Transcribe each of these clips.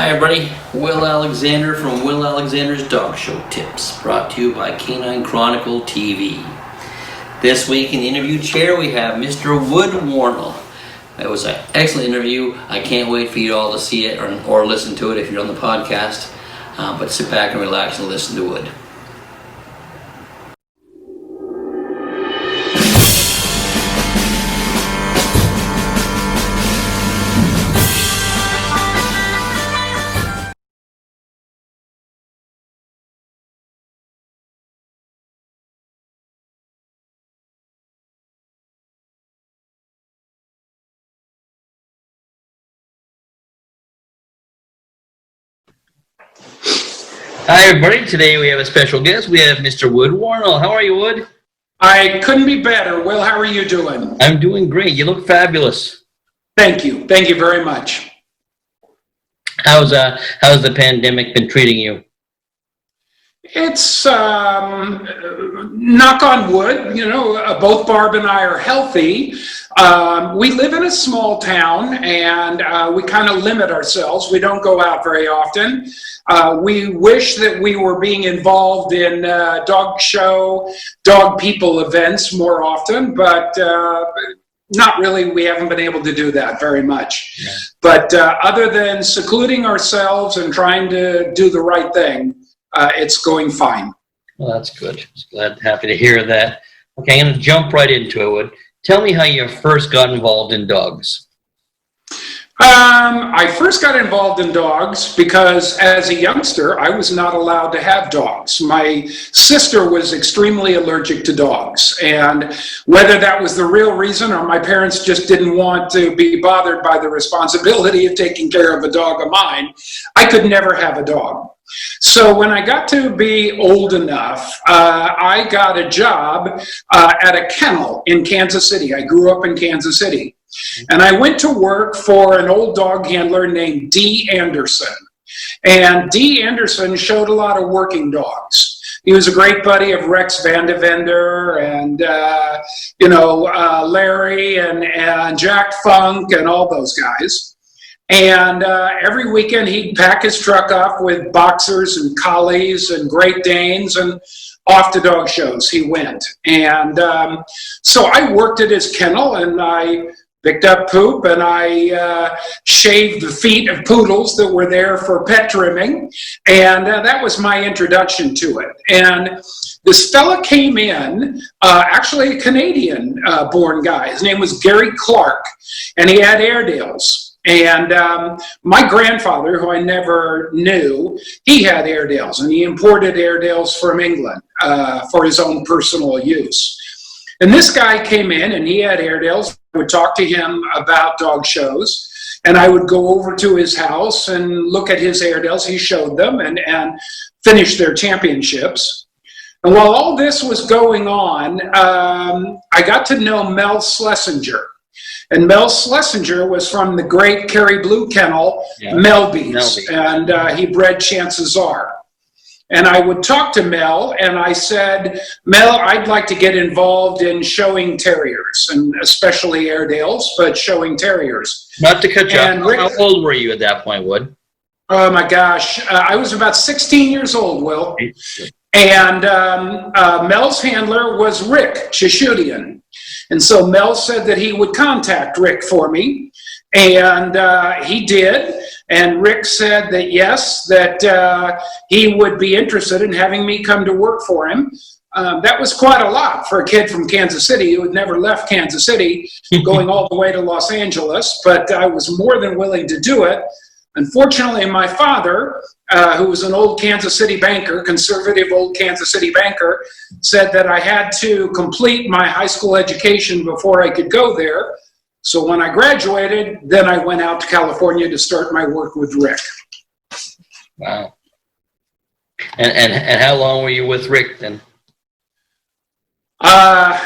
Hi everybody, Will Alexander from Will Alexander's Dog Show Tips, brought to you by Canine Chronicle TV. This week in the interview chair we have Mr. Wood Wornall. It was an excellent interview. I can't wait for you all to see it or listen to it if you're on the podcast. But sit back and relax and listen to Wood. Hi everybody, today we have a special guest. We have Mr. Wood Wornall. How are you, Wood? I couldn't be better. Will, how are you doing? I'm doing great. You look fabulous. Thank you. Thank you very much. How's the pandemic been treating you? It's, knock on wood, both Barb and I are healthy. We live in a small town and we kind of limit ourselves. We don't go out very often. We wish that we were being involved in dog show, dog people events more often, but not really. We haven't been able to do that very much. Yeah. But other than secluding ourselves and trying to do the right thing, it's going fine. Well, that's good. Happy to hear that. Okay, I'm going to jump right into it, Wood. Tell me how you first got involved in dogs. I first got involved in dogs because as a youngster, I was not allowed to have dogs. My sister was extremely allergic to dogs, and whether that was the real reason or my parents just didn't want to be bothered by the responsibility of taking care of a dog of mine, I could never have a dog. So when I got to be old enough, I got a job at a kennel in Kansas City. I grew up in Kansas City. And I went to work for an old dog handler named D. Anderson. And D. Anderson showed a lot of working dogs. He was a great buddy of Rex Van de Vender and, Larry and Jack Funk and all those guys. And every weekend he'd pack his truck up with boxers and collies and Great Danes, and off to dog shows he went. And so I worked at his kennel, and I picked up poop, and I shaved the feet of poodles that were there for pet trimming. And that was my introduction to it. And this fella came in, actually a Canadian-born guy. His name was Gary Clark, and he had Airedales. And my grandfather, who I never knew, he had Airedales, and he imported Airedales from England for his own personal use. And this guy came in, and he had Airedales. I would talk to him about dog shows, and I would go over to his house and look at his Airedales. He showed them and finished their championships. And while all this was going on, I got to know Mel Schlesinger. And Mel Schlesinger was from the great Kerry Blue Kennel, Melby's, and he bred Chances Are. And I would talk to Mel, and I said, Mel, I'd like to get involved in showing terriers, and especially Airedales, but showing terriers. Not to cut you off, how old were you at that point, Wood? Oh my gosh, I was about 16 years old, Will. And Mel's handler was Rick Chishutian. And so Mel said that he would contact Rick for me, and he did. And Rick said that yes, that he would be interested in having me come to work for him. That was quite a lot for a kid from Kansas City who had never left Kansas City, going all the way to Los Angeles, but I was more than willing to do it. Unfortunately, my father, who was an old Kansas City banker, conservative old Kansas City banker, said that I had to complete my high school education before I could go there. So when I graduated, then I went out to California to start my work with Rick. Wow. And how long were you with Rick then? Well,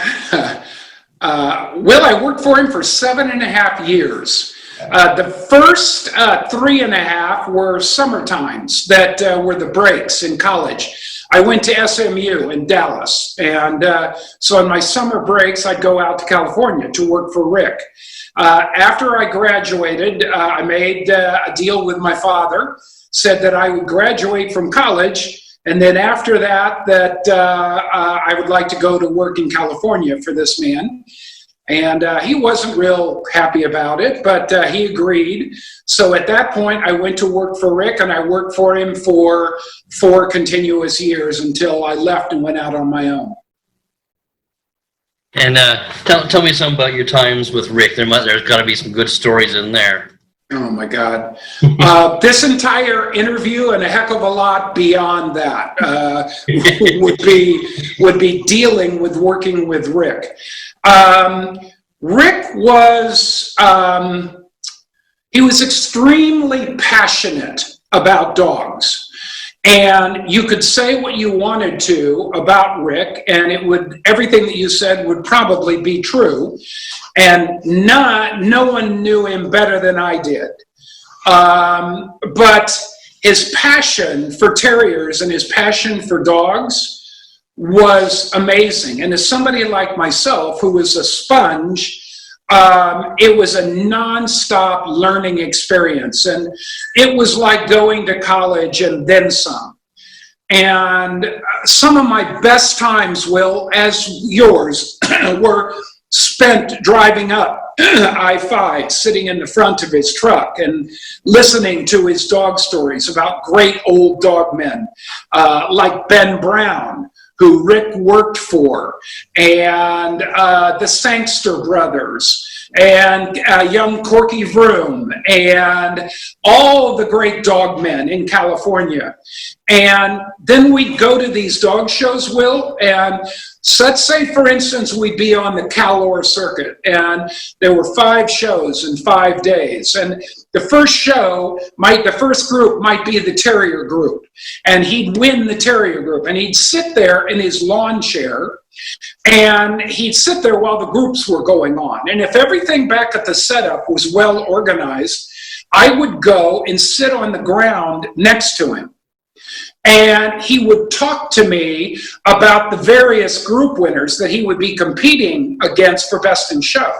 I worked for him for 7.5 years. The first 3.5 were summer times that were the breaks in college. I went to SMU in Dallas. And so on my summer breaks, I'd go out to California to work for Rick. After I graduated, I made a deal with my father, said that I would graduate from college, and then after that, I would like to go to work in California for this man. And he wasn't real happy about it, but he agreed. So at that point, I went to work for Rick, and I worked for him for 4 continuous years until I left and went out on my own. And tell me something about your times with Rick. There's got to be some good stories in there. Oh my God. This entire interview and a heck of a lot beyond that would be dealing with working with Rick. Rick was, he was extremely passionate about dogs. And you could say what you wanted to about Rick, and everything that you said would probably be true. And no one knew him better than I did. But his passion for terriers and his passion for dogs was amazing. And as somebody like myself, who was a sponge, it was a nonstop learning experience. And it was like going to college and then some. And some of my best times, Will, as yours, were spent driving up I-5, sitting in the front of his truck and listening to his dog stories about great old dog men like Ben Brown, who Rick worked for, and the Sangster brothers, and young Corky Vroom, and all the great dog men in California. And then we'd go to these dog shows, Will, and so let's say, for instance, we'd be on the Calor circuit, and there were 5 shows in 5 days. And the first show, the first group might be the terrier group, and he'd win the terrier group, and he'd sit there in his lawn chair, and he'd sit there while the groups were going on. And if everything back at the setup was well organized, I would go and sit on the ground next to him. And he would talk to me about the various group winners that he would be competing against for Best in Show.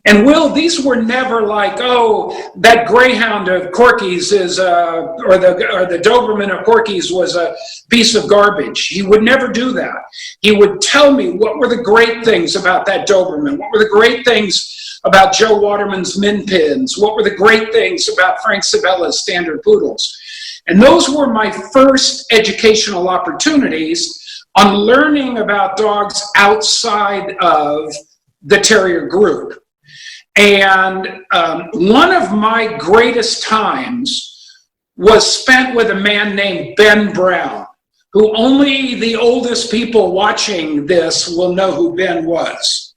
And Will, these were never like, oh, that greyhound of Corky's is, or the Doberman of Corky's was a piece of garbage. He would never do that. He would tell me what were the great things about that Doberman, what were the great things about Joe Waterman's Min Pins, what were the great things about Frank Sabella's Standard Poodles. And those were my first educational opportunities on learning about dogs outside of the terrier group. And one of my greatest times was spent with a man named Ben Brown, who only the oldest people watching this will know who Ben was.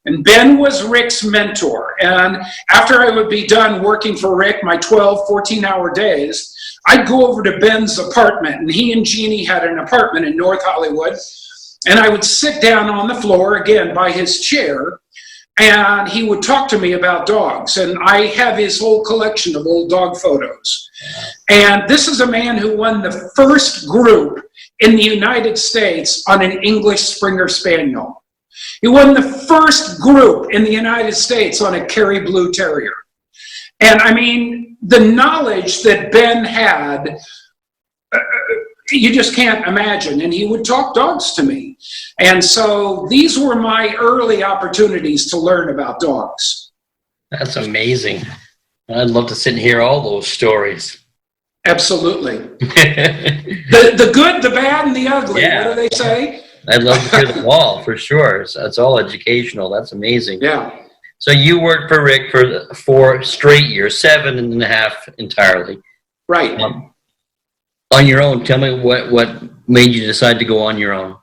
And Ben was Rick's mentor. And after I would be done working for Rick, my 12, 14-hour days, I'd go over to Ben's apartment, and he and Jeannie had an apartment in North Hollywood, and I would sit down on the floor, again, by his chair, and he would talk to me about dogs, and I have his whole collection of old dog photos. And this is a man who won the first group in the United States on an English Springer Spaniel. He won the first group in the United States on a Kerry Blue Terrier. And I mean, the knowledge that Ben had, you just can't imagine. And he would talk dogs to me. And so these were my early opportunities to learn about dogs. That's amazing. I'd love to sit and hear all those stories. Absolutely. The good, the bad, and the ugly. Yeah. What do they say? I'd love to hear them all, for sure. It's all educational. That's amazing. Yeah. So you worked for Rick for 4 straight years, 7.5 entirely. Right. On your own, tell me what made you decide to go on your own?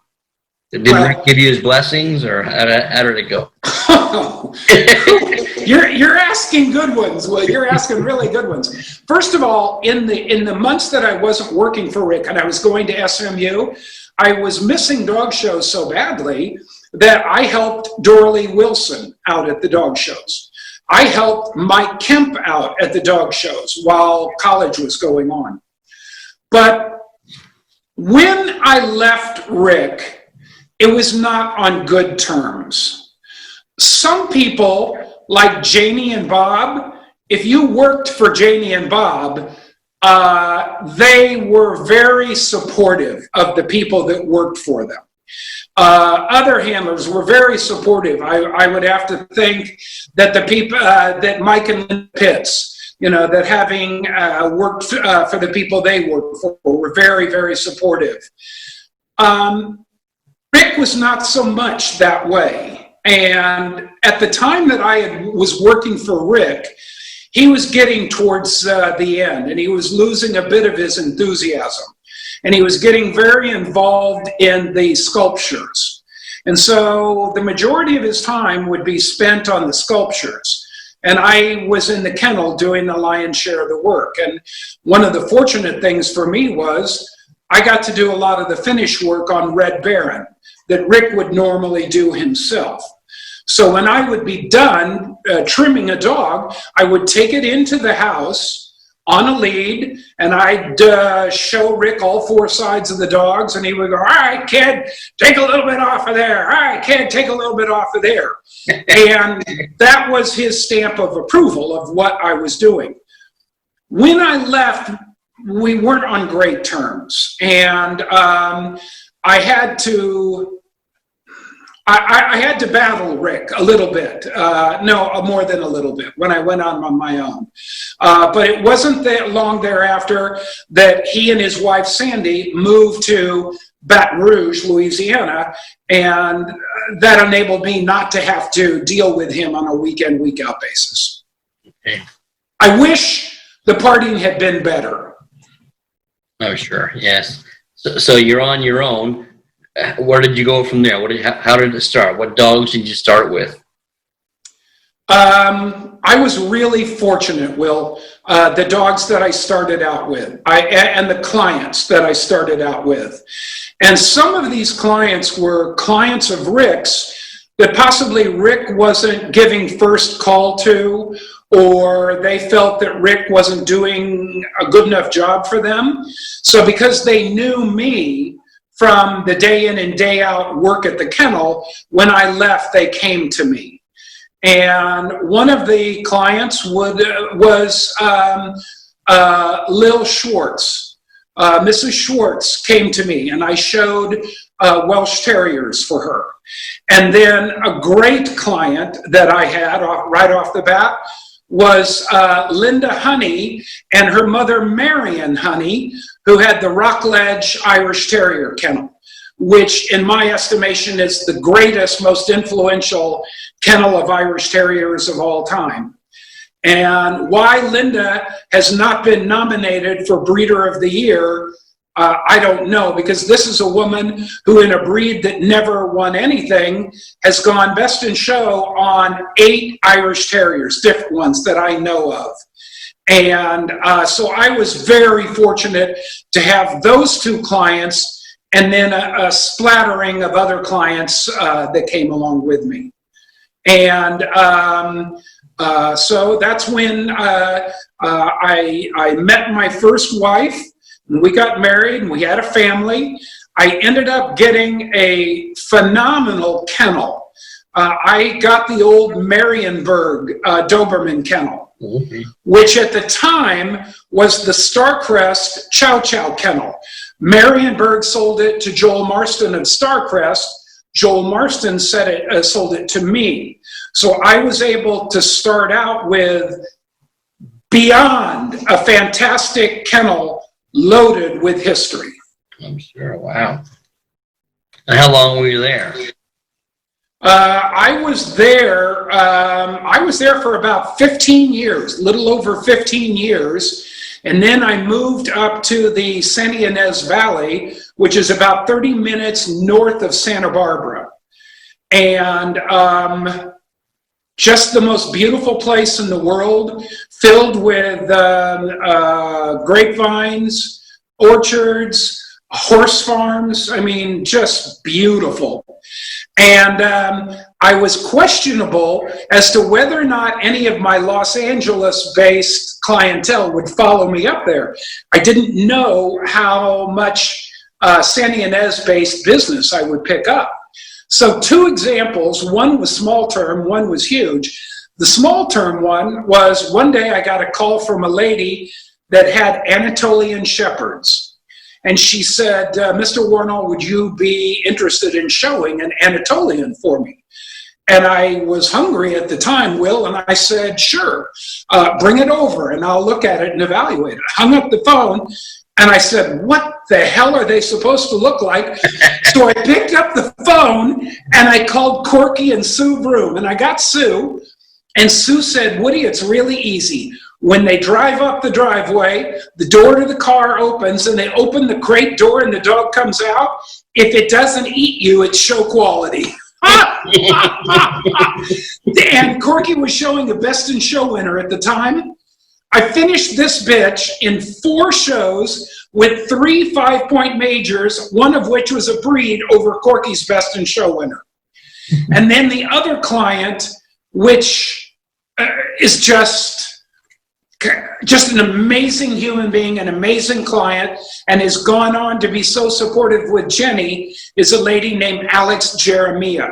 Did Rick give you his blessings, or how did it go? You're asking good ones. Well, you're asking really good ones. First of all, in the months that I wasn't working for Rick and I was going to SMU, I was missing dog shows so badly that I helped Doralee Wilson out at the dog shows. I helped Mike Kemp out at the dog shows while college was going on. But When I left Rick, it was not on good terms. Some people, like Janie and Bob, if you worked for Janie and Bob, they were very supportive of the people that worked for them. Other handlers were very supportive. I would have to think that the people, that Mike and Lynn Pitts, that having worked for the people they worked for, were very, very supportive. Rick was not so much that way. And at the time that I was working for Rick, he was getting towards the end, and he was losing a bit of his enthusiasm. And he was getting very involved in the sculptures. And so the majority of his time would be spent on the sculptures. And I was in the kennel doing the lion's share of the work. And one of the fortunate things for me was I got to do a lot of the finish work on Red Baron that Rick would normally do himself. So when I would be done trimming a dog, I would take it into the house on a lead, and I'd show Rick all four sides of the dogs, and he would go, all right, kid, take a little bit off of there. All right, kid, take a little bit off of there. And that was his stamp of approval of what I was doing. When I left, we weren't on great terms, and I had to battle Rick a little bit, more than a little bit, when I went on my own. But it wasn't that long thereafter that he and his wife Sandy moved to Baton Rouge, Louisiana, and that enabled me not to have to deal with him on a week-in, week-out basis. Okay. I wish the parting had been better. Oh, sure, yes. So you're on your own. Where did you go from there? How did it start? What dogs did you start with? I was really fortunate, Will. The dogs that I started out with, and the clients that I started out with. And some of these clients were clients of Rick's that possibly Rick wasn't giving first call to, or they felt that Rick wasn't doing a good enough job for them. So because they knew me from the day in and day out work at the kennel, when I left, they came to me. And one of the clients was Lil Schwartz. Mrs. Schwartz came to me, and I showed Welsh Terriers for her. And then a great client that I had right off the bat was Linda Honey and her mother Marion Honey, who had the Rockledge Irish Terrier kennel, which in my estimation is the greatest, most influential kennel of Irish Terriers of all time. And why Linda has not been nominated for Breeder of the Year, I don't know, because this is a woman who, in a breed that never won anything, has gone best in show on 8 Irish Terriers, different ones that I know of. And so I was very fortunate to have those two clients, and then a splattering of other clients that came along with me. And so that's when I met my first wife, and we got married, and we had a family. I ended up getting a phenomenal kennel. I got the old Marienburg Doberman kennel, which at the time was the Starcrest Chow Chow kennel. Marienburg sold it to Joel Marston of Starcrest. Joel Marston sold it to me. So I was able to start out with beyond a fantastic kennel loaded with history. I'm sure. Wow. And how long were you there? I was there for about 15 years, a little over 15 years. And then I moved up to the Santa Ynez Valley, which is about 30 minutes north of Santa Barbara. And just the most beautiful place in the world, filled with grapevines, orchards, horse farms. I mean, just beautiful. And I was questionable as to whether or not any of my Los Angeles-based clientele would follow me up there. I didn't know how much San Ynez-based business I would pick up. So 2 examples, one was small term, one was huge. The small term one was one day I got a call from a lady that had Anatolian Shepherds. And she said, Mr. Wornall, would you be interested in showing an Anatolian for me? And I was hungry at the time, Will, and I said, sure, bring it over and I'll look at it and evaluate it. I hung up the phone and I said, what the hell are they supposed to look like? So I picked up the phone and I called Corky and Sue Broom, and I got Sue. And Sue said, Woody, it's really easy. When they drive up the driveway, the door to the car opens and they open the crate door and the dog comes out. If it doesn't eat you, it's show quality. And Corky was showing a Best in Show winner at the time. I finished this bitch in 4 shows with 3 5-point majors, one of which was a breed over Corky's Best in Show winner. And then the other client, which is just an amazing human being, an amazing client, and has gone on to be so supportive with Jenny, is a lady named Alex Jeremiah.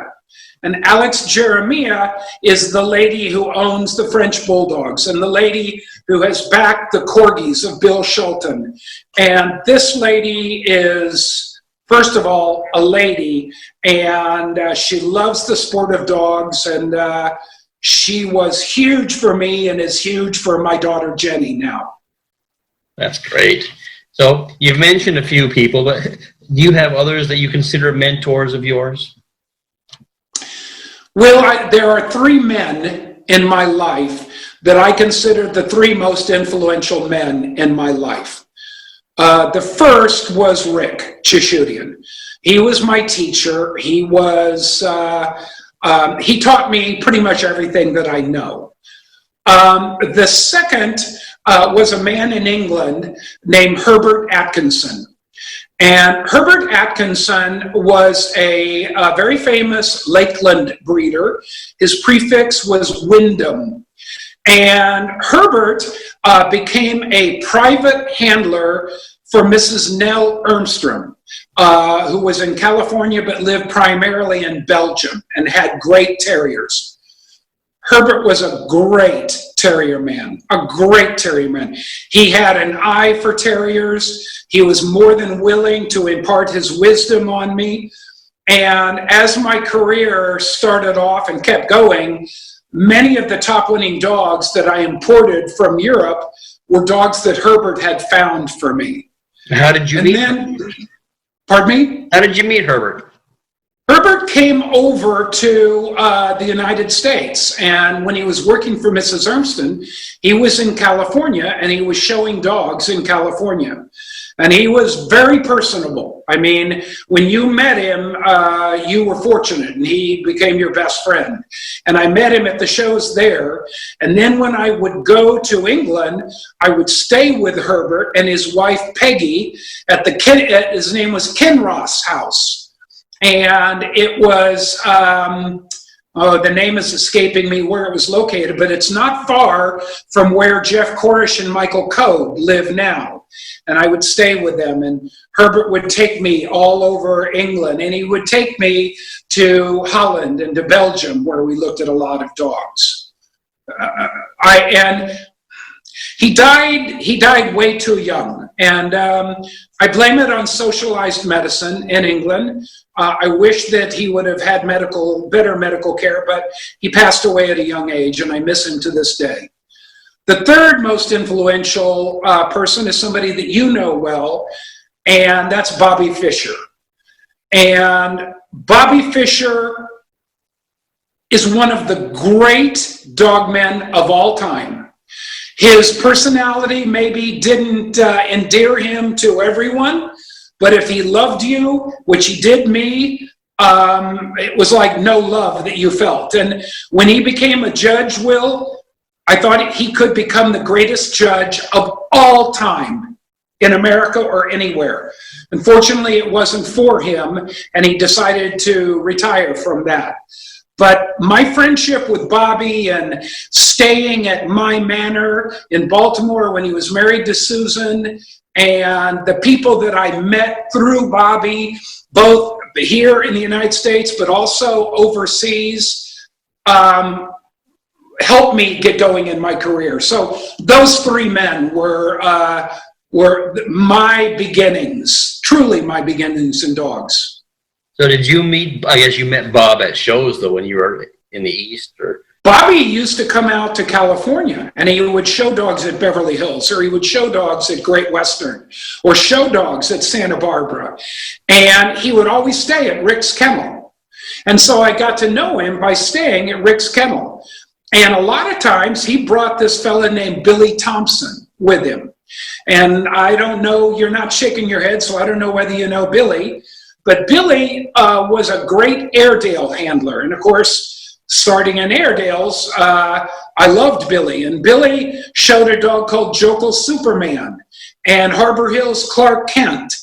And Alex Jeremiah is the lady who owns the French Bulldogs and the lady who has backed the Corgis of Bill Shelton. And this lady is, first of all, a lady, and she loves the sport of dogs, and she was huge for me and is huge for my daughter Jenny now. That's great. So you've mentioned a few people, but do you have others that you consider mentors of yours? Well, there are 3 men in my life that I consider the 3 most influential men in my life. The first was Rick Chishudian. He was my teacher. He taught me pretty much everything that I know. The second was a man in England named Herbert Atkinson. And Herbert Atkinson was a very famous Lakeland breeder. His prefix was Wyndham. And Herbert became a private handler for Mrs. Nell Ermstrom, who was in California but lived primarily in Belgium and had great terriers. Herbert was a great terrier man, a great terrier man. He had an eye for terriers. He was more than willing to impart his wisdom on me. And as my career started off and kept going, many of the top winning dogs that I imported from Europe were dogs that Herbert had found for me. How did you meet him? Pardon me? How did you meet Herbert? Herbert came over to the United States, and when he was working for Mrs. Ermston, he was in California, and he was showing dogs in California. And he was very personable. I mean, when you met him, you were fortunate, and he became your best friend. And I met him at the shows there. And then when I would go to England, I would stay with Herbert and his wife, Peggy, at his name was Kinross House. And it was, the name is escaping me where it was located, but it's not far from where Jeff Korish and Michael Code live now. And I would stay with them, and Herbert would take me all over England, and he would take me to Holland and to Belgium, where we looked at a lot of dogs. And he died way too young, and I blame it on socialized medicine in England. I wish that he would have had better medical care, but he passed away at a young age, and I miss him to this day. The third most influential person is somebody that you know well, and that's Bobby Fischer. And Bobby Fischer is one of the great dog men of all time. His personality maybe didn't endear him to everyone, but if he loved you, which he did me, it was like no love that you felt. And when he became a judge, Will, I thought he could become the greatest judge of all time in America or anywhere. Unfortunately, it wasn't for him, and he decided to retire from that. But my friendship with Bobby and staying at my manor in Baltimore when he was married to Susan, and the people that I met through Bobby, both here in the United States, but also overseas, helped me get going in my career. So those three men were my beginnings, truly my beginnings in dogs. So did you meet, I guess you met Bob at shows though when you were in the East? Or? Bobby used to come out to California and he would show dogs at Beverly Hills, or he would show dogs at Great Western, or show dogs at Santa Barbara. And he would always stay at Rick's Kennel. And so I got to know him by staying at Rick's Kennel. And a lot of times he brought this fella named Billy Thompson with him. And I don't know, you're not shaking your head, so I don't know whether you know Billy. But Billy was a great Airedale handler. And of course, starting in Airedales, I loved Billy. And Billy showed a dog called Jokel Superman and Harbor Hills Clark Kent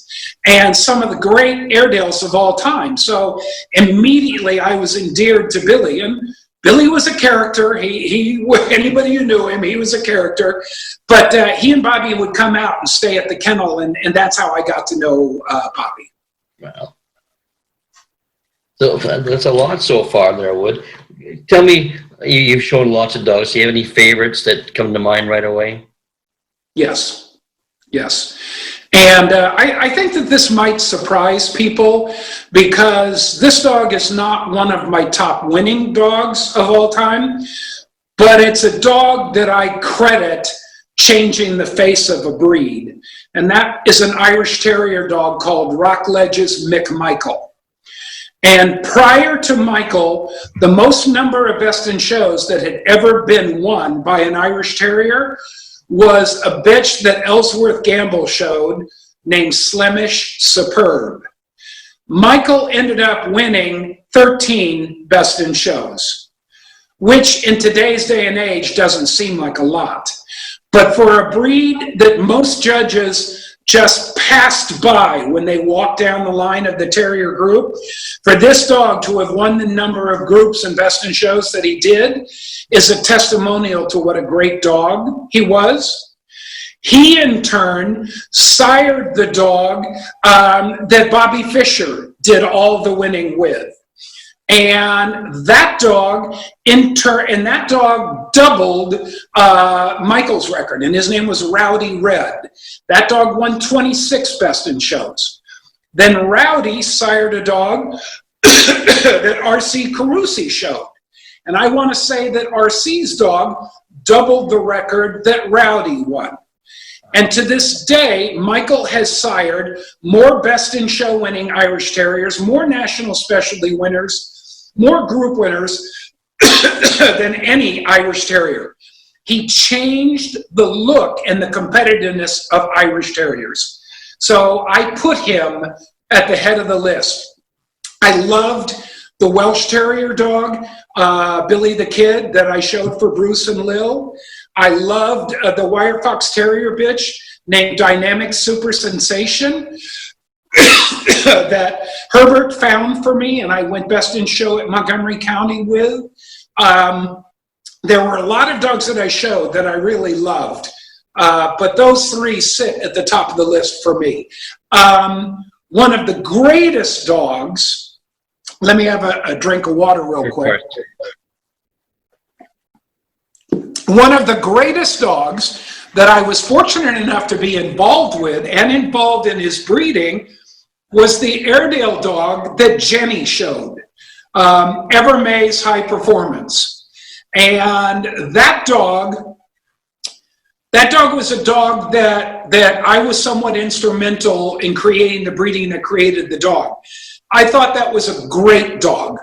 and some of the great Airedales of all time. So immediately I was endeared to Billy. And Billy was a character. He anybody who knew him, he was a character. But he and Bobby would come out and stay at the kennel. And that's how I got to know Bobby. Wow. So that's a lot so far there, Wood. Tell me, you've shown lots of dogs. Do you have any favorites that come to mind right away? Yes. And I think that this might surprise people because this dog is not one of my top winning dogs of all time, but it's a dog that I credit changing the face of a breed. And that is an Irish Terrier dog called Rockledge's McMichael. And prior to Michael, the most number of Best in Shows that had ever been won by an Irish Terrier was a bitch that Ellsworth Gamble showed named Slemish Superb. Michael ended up winning 13 Best in Shows, which in today's day and age doesn't seem like a lot. But for a breed that most judges just passed by when they walked down the line of the Terrier group, for this dog to have won the number of groups and Best in Shows that he did is a testimonial to what a great dog he was. He, in turn, sired the dog that Bobby Fischer did all the winning with. And that dog, doubled Michael's record, and his name was Rowdy Red. That dog won 26 Best in Shows. Then Rowdy sired a dog that R.C. Carusi showed. And I want to say that R.C.'s dog doubled the record that Rowdy won. And to this day, Michael has sired more Best in Show winning Irish Terriers, more national specialty winners, more group winners than any Irish Terrier. He changed the look and the competitiveness of Irish Terriers. So I put him at the head of the list. I loved the Welsh Terrier dog, Billy the Kid, that I showed for Bruce and Lil. I loved the Wire Fox Terrier bitch named Dynamic Super Sensation that Herbert found for me, and I went Best in Show at Montgomery County with. There were a lot of dogs that I showed that I really loved, but those three sit at the top of the list for me. One of the greatest dogs, let me have a drink of water real quick. One of the greatest dogs that I was fortunate enough to be involved with and involved in his breeding was the Airedale dog that Jenny showed, Evermay's High Performance. And that dog was a dog that I was somewhat instrumental in creating the breeding that created the dog. I thought that was a great dog.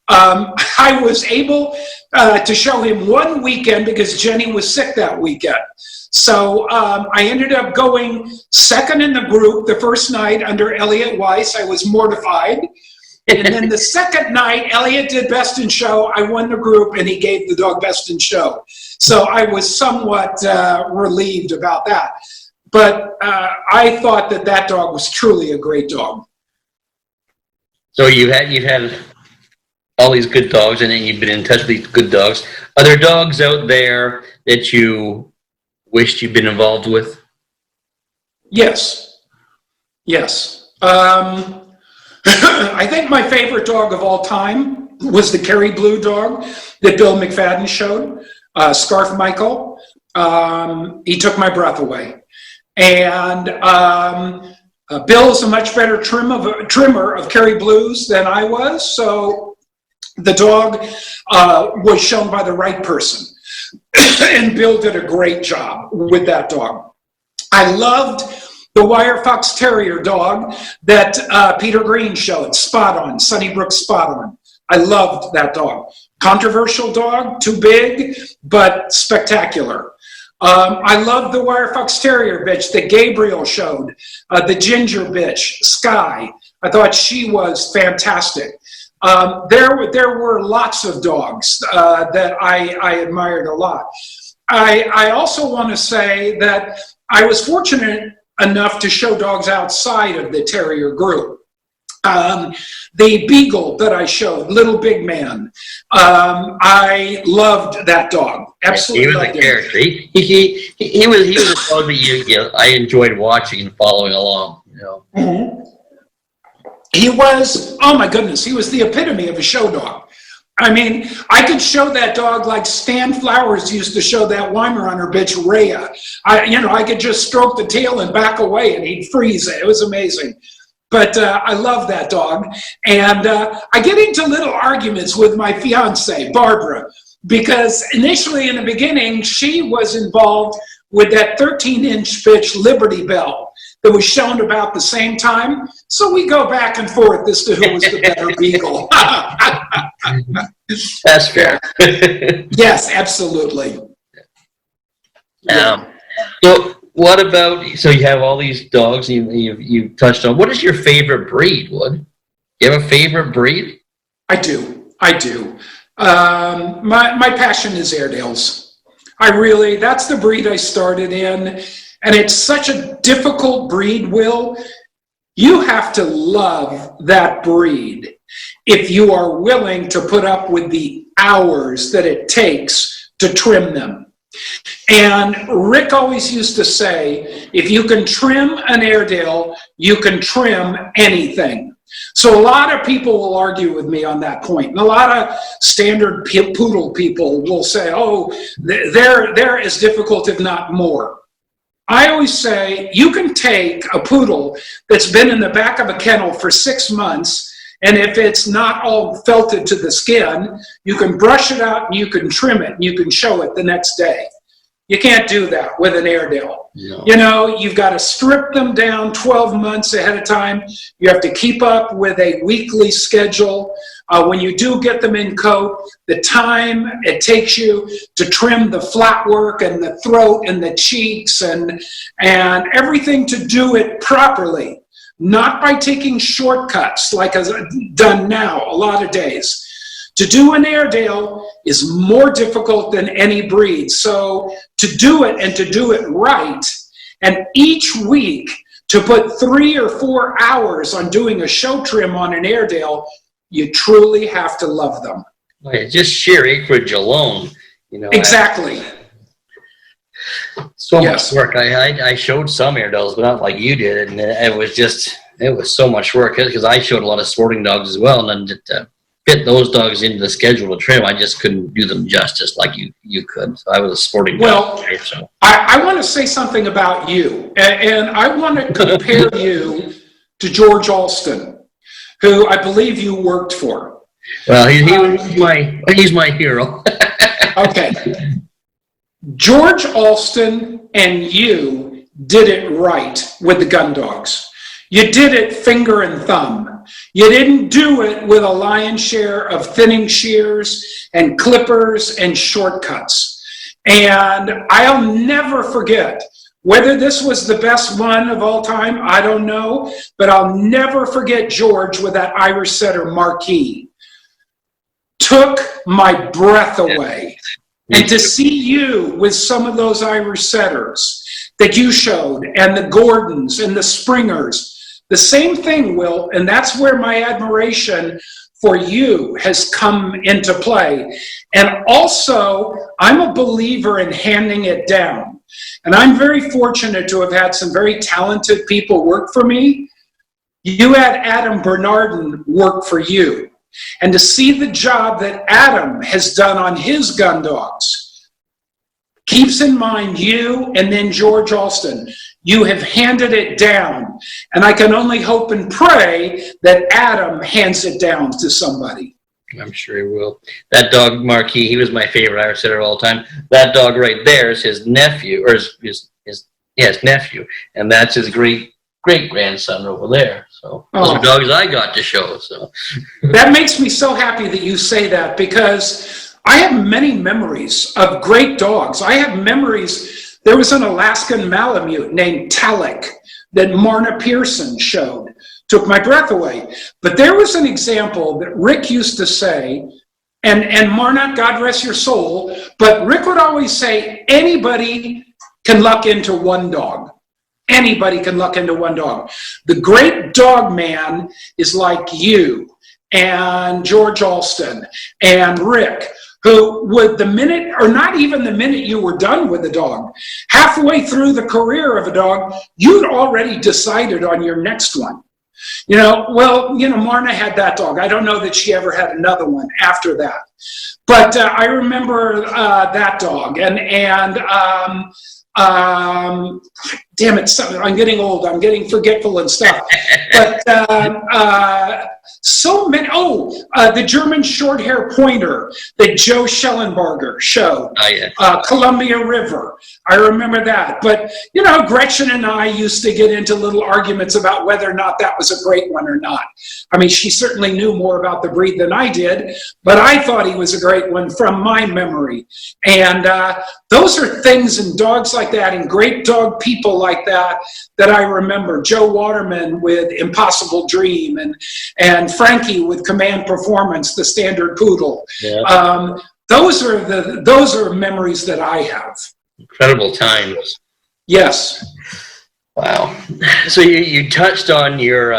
I was able to show him one weekend because Jenny was sick that weekend. So I ended up going second in the group the first night under Elliot Weiss. I was mortified. And then the second night, Elliot did Best in Show. I won the group, and he gave the dog Best in Show. So I was somewhat relieved about that. But I thought that dog was truly a great dog. So you've had all these good dogs, and then you've been in touch with these good dogs. Are there dogs out there that you wished you'd been involved with? Yes. I think my favorite dog of all time was the Kerry Blue dog that Bill McFadden showed, Scarf Michael. He took my breath away. And Bill is a much better trimmer of Kerry Blues than I was, so the dog was shown by the right person. And Bill did a great job with that dog. I loved the Wire Fox Terrier dog that Peter Green showed, Spot On, Sunnybrook Spot On. I loved that dog. Controversial dog, too big, but spectacular. I loved the Wire Fox Terrier bitch that Gabriel showed, the ginger bitch, Sky. I thought she was fantastic. There were lots of dogs that I admired a lot. I also want to say that I was fortunate enough to show dogs outside of the terrier group. The beagle that I showed, Little Big Man, I loved that dog. Absolutely, he was a character. He was a dog that I enjoyed watching and following along. Mm-hmm. He was, oh my goodness, he was the epitome of a show dog. I mean, I could show that dog like Stan Flowers used to show that Weimaraner bitch, Rhea. I could just stroke the tail and back away and he'd freeze it. It was amazing. But I love that dog. And I get into little arguments with my fiance, Barbara, because initially in the beginning, she was involved with that 13-inch bitch, Liberty Bell, that was shown about the same time. So we go back and forth as to who was the better beagle. That's fair. Yes, absolutely. So what about, so you have all these dogs you touched on. What is your favorite breed, Wood? You have a favorite breed? I do. My passion is Airedales. That's the breed I started in. And it's such a difficult breed, Will. You have to love that breed if you are willing to put up with the hours that it takes to trim them. And Rick always used to say, if you can trim an Airedale, you can trim anything. So a lot of people will argue with me on that point. And a lot of standard poodle people will say, oh, they're as difficult, if not more. I always say, you can take a poodle that's been in the back of a kennel for 6 months, and if it's not all felted to the skin, you can brush it out and you can trim it and you can show it the next day. You can't do that with an Airedale. No. You've got to strip them down 12 months ahead of time. You have to keep up with a weekly schedule. When you do get them in coat, the time it takes you to trim the flat work and the throat and the cheeks and everything to do it properly, not by taking shortcuts like is done now a lot of days. To do an Airedale is more difficult than any breed. So to do it and to do it right, and each week to put 3 or 4 hours on doing a show trim on an Airedale, you truly have to love them. Just sheer acreage alone. Exactly. So much work. I showed some Airedales, but not like you did. And it was so much work because I showed a lot of sporting dogs as well. And then to fit those dogs into the schedule to trim, I just couldn't do them justice like you could. So I was a sporting dog. Well, so. I want to say something about you. And I want to compare you to George Alston, who I believe you worked for. Well, he's my hero. Okay. George Alston and you did it right with the gun dogs. You did it finger and thumb. You didn't do it with a lion's share of thinning shears and clippers and shortcuts. And I'll never forget, whether this was the best one of all time, I don't know, but I'll never forget George with that Irish setter Marquis. Took my breath away. And to see you with some of those Irish setters that you showed, and the Gordons and the Springers, the same thing, Will, and that's where my admiration for you has come into play. And also, I'm a believer in handing it down. And I'm very fortunate to have had some very talented people work for me. You had Adam Bernardin work for you. And to see the job that Adam has done on his gun dogs keeps in mind you and then George Alston. You have handed it down. And I can only hope and pray that Adam hands it down to somebody. I'm sure he will. That dog, Marquis, he was my favorite. I said it all the time. That dog right there is his nephew, or his nephew. And that's his great-grandson over there. So those are dogs I got to show. So that makes me so happy that you say that, because I have many memories of great dogs. I have memories. There was an Alaskan Malamute named Talik that Marna Pearson showed. Took my breath away. But there was an example that Rick used to say, and Marna, God rest your soul, but Rick would always say, anybody can luck into one dog. Anybody can luck into one dog. The great dog man is like you and George Alston and Rick, who would the minute, or not even the minute you were done with the dog, halfway through the career of a dog, you'd already decided on your next one. Marna had that dog. I don't know that she ever had another one after that. But I remember that dog. Damn it, I'm getting old. I'm getting forgetful and stuff. But so many, the German short hair pointer that Joe Schellenberger showed. Oh, yeah. Columbia River. I remember that. But, Gretchen and I used to get into little arguments about whether or not that was a great one or not. I mean, she certainly knew more about the breed than I did, but I thought he was a great one from my memory. And those are things and dogs like that and great dog people like that I remember. Joe Waterman with Impossible Dream and Frankie with Command Performance, the standard poodle. Yeah. Those are memories that I have. Incredible times. Yes. Wow. So you touched on your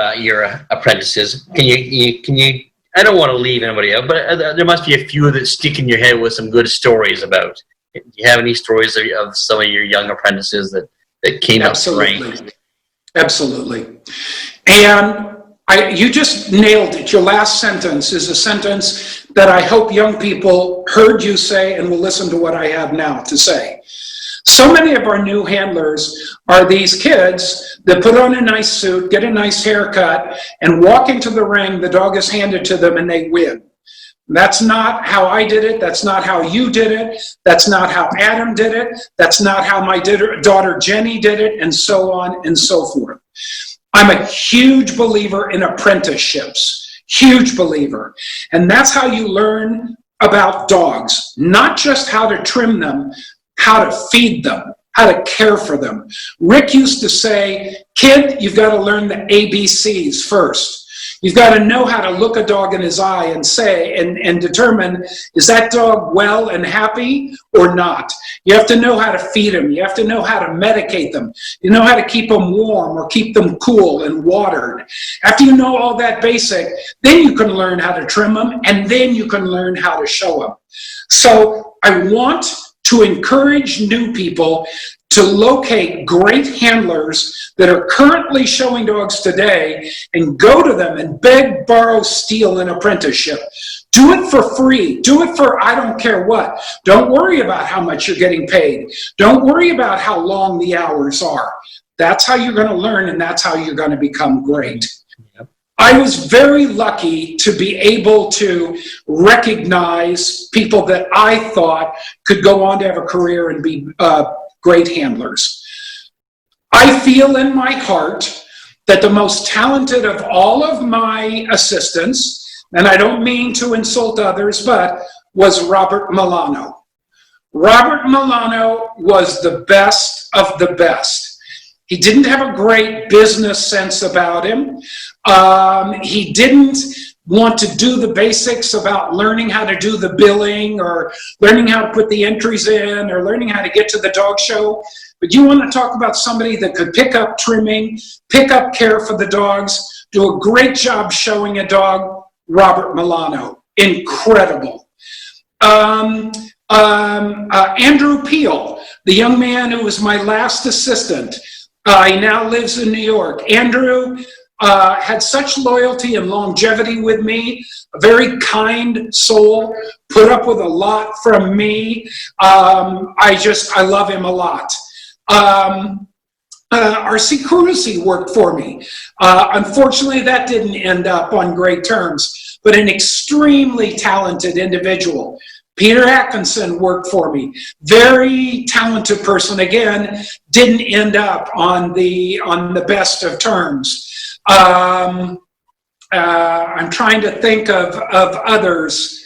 apprentices. Can you? I don't want to leave anybody out, but there must be a few that stick in your head with some good stories about. Do you have any stories of some of your young apprentices that came up to rank? Absolutely. And you just nailed it. Your last sentence is a sentence that I hope young people heard you say and will listen to what I have now to say. So many of our new handlers are these kids that put on a nice suit, get a nice haircut, and walk into the ring. The dog is handed to them and they win. That's not how I did it. That's not how you did it. That's not how Adam did it. That's not how my daughter Jenny did it, and so on and so forth. I'm a huge believer in apprenticeships, huge believer. And that's how you learn about dogs, not just how to trim them, how to feed them, how to care for them. Rick used to say, kid, you've got to learn the ABCs first. You've got to know how to look a dog in his eye and say, and determine, is that dog well and happy or not? You have to know how to feed him. You have to know how to medicate them. You know how to keep them warm or keep them cool and watered. After you know all that basic, then you can learn how to trim them, and then you can learn how to show them. So I want to encourage new people to locate great handlers that are currently showing dogs today and go to them and beg, borrow, steal an apprenticeship. Do it for free. Do it for I don't care what. Don't worry about how much you're getting paid. Don't worry about how long the hours are. That's how you're going to learn, and that's how you're going to become great. Yep. I was very lucky to be able to recognize people that I thought could go on to have a career and be great handlers. I feel in my heart that the most talented of all of my assistants, and I don't mean to insult others, but was Robert Milano. Robert Milano was the best of the best. He didn't have a great business sense about him. He didn't want to do the basics about learning how to do the billing or learning how to put the entries in or learning how to get to the dog show. But you want to talk about somebody that could pick up trimming, pick up care for the dogs, do a great job showing a dog. Robert Milano, incredible. Andrew Peel, the young man who was my last assistant. He now lives in New York. Andrew had such loyalty and longevity with me, a very kind soul, put up with a lot from me. I love him a lot. R.C. Cruzy worked for me. Unfortunately, that didn't end up on great terms, but an extremely talented individual. Peter Atkinson worked for me. Very talented person. Again, didn't end up on the best of terms. I'm trying to think of others.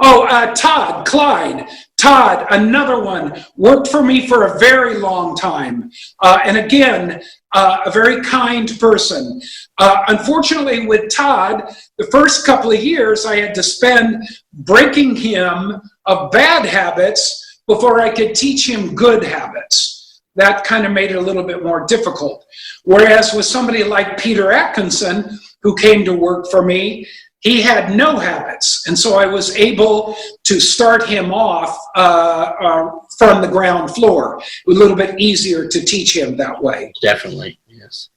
Todd Clyde. Todd, another one, worked for me for a very long time. And again, a very kind person. Unfortunately, with Todd, the first couple of years I had to spend breaking him of bad habits before I could teach him good habits. That kind of made it a little bit more difficult. Whereas with somebody like Peter Atkinson, who came to work for me, he had no habits. And so I was able to start him off from the ground floor. A little bit easier to teach him that way. Definitely, yes.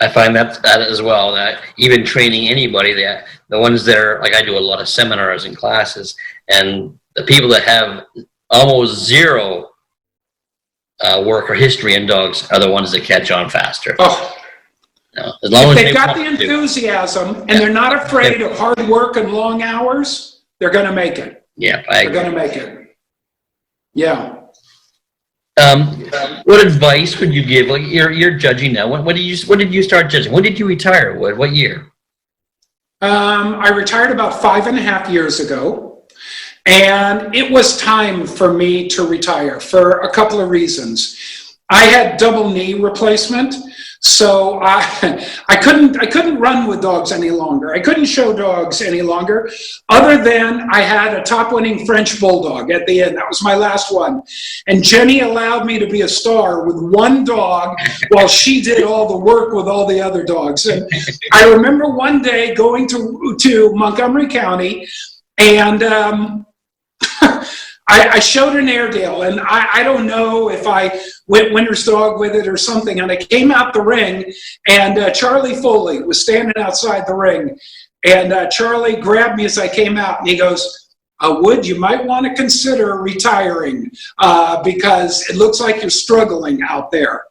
I find that as well, that even training anybody, that the ones that are, like I do a lot of seminars and classes, and the people that have almost zero work or history in dogs are the ones that catch on faster. Oh. No, as long if as they've got the enthusiasm and they're not afraid of hard work and long hours, they're going to make it. Yeah, they're going to make it. Yeah. What advice would you give? Like you're judging now. When did you start judging? When did you retire? What year? I retired about 5.5 years ago, and it was time for me to retire for a couple of reasons. I had double knee replacement. So I couldn't run with dogs any longer. I couldn't show dogs any longer, other than I had a top-winning French bulldog at the end. That was my last one. And Jenny allowed me to be a star with one dog while she did all the work with all the other dogs. And I remember one day going to Montgomery County, and I showed an Airedale, and I don't know if I went winner's dog with it or something, and I came out the ring, and Charlie Foley was standing outside the ring, and Charlie grabbed me as I came out, and he goes, Wood, you might want to consider retiring because it looks like you're struggling out there.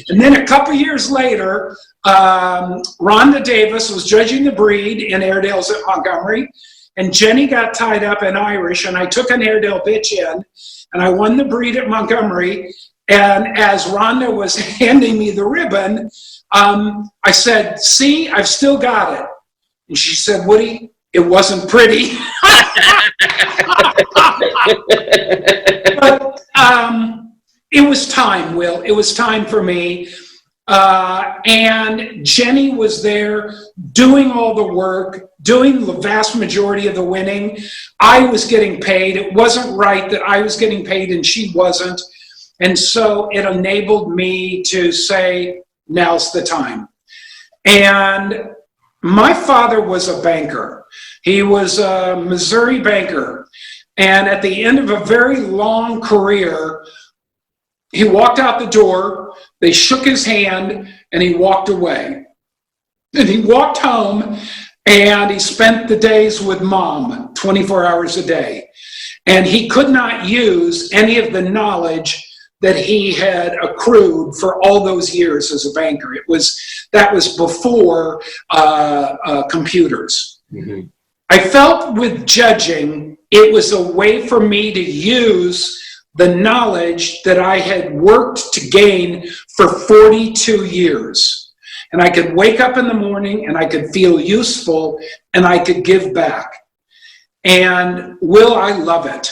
And then a couple years later, Rhonda Davis was judging the breed in Airedales at Montgomery, and Jenny got tied up in Irish, and I took an Airedale bitch in, and I won the breed at Montgomery. And as Rhonda was handing me the ribbon, I said, "See, I've still got it." And she said, "Woody, it wasn't pretty." But it was time, Will. It was time for me. And Jenny was there doing all the work, doing the vast majority of the winning. I was getting paid. It wasn't right that I was getting paid and she wasn't. And so it enabled me to say, now's the time. And my father was a banker. He was a Missouri banker. And at the end of a very long career, he walked out the door, they shook his hand, and he walked away. And he walked home, and he spent the days with Mom, 24 hours a day. And he could not use any of the knowledge that he had accrued for all those years as a banker. That was before computers. Mm-hmm. I felt with judging, it was a way for me to use the knowledge that I had worked to gain for 42 years. And I could wake up in the morning and I could feel useful and I could give back. And Will, I love it.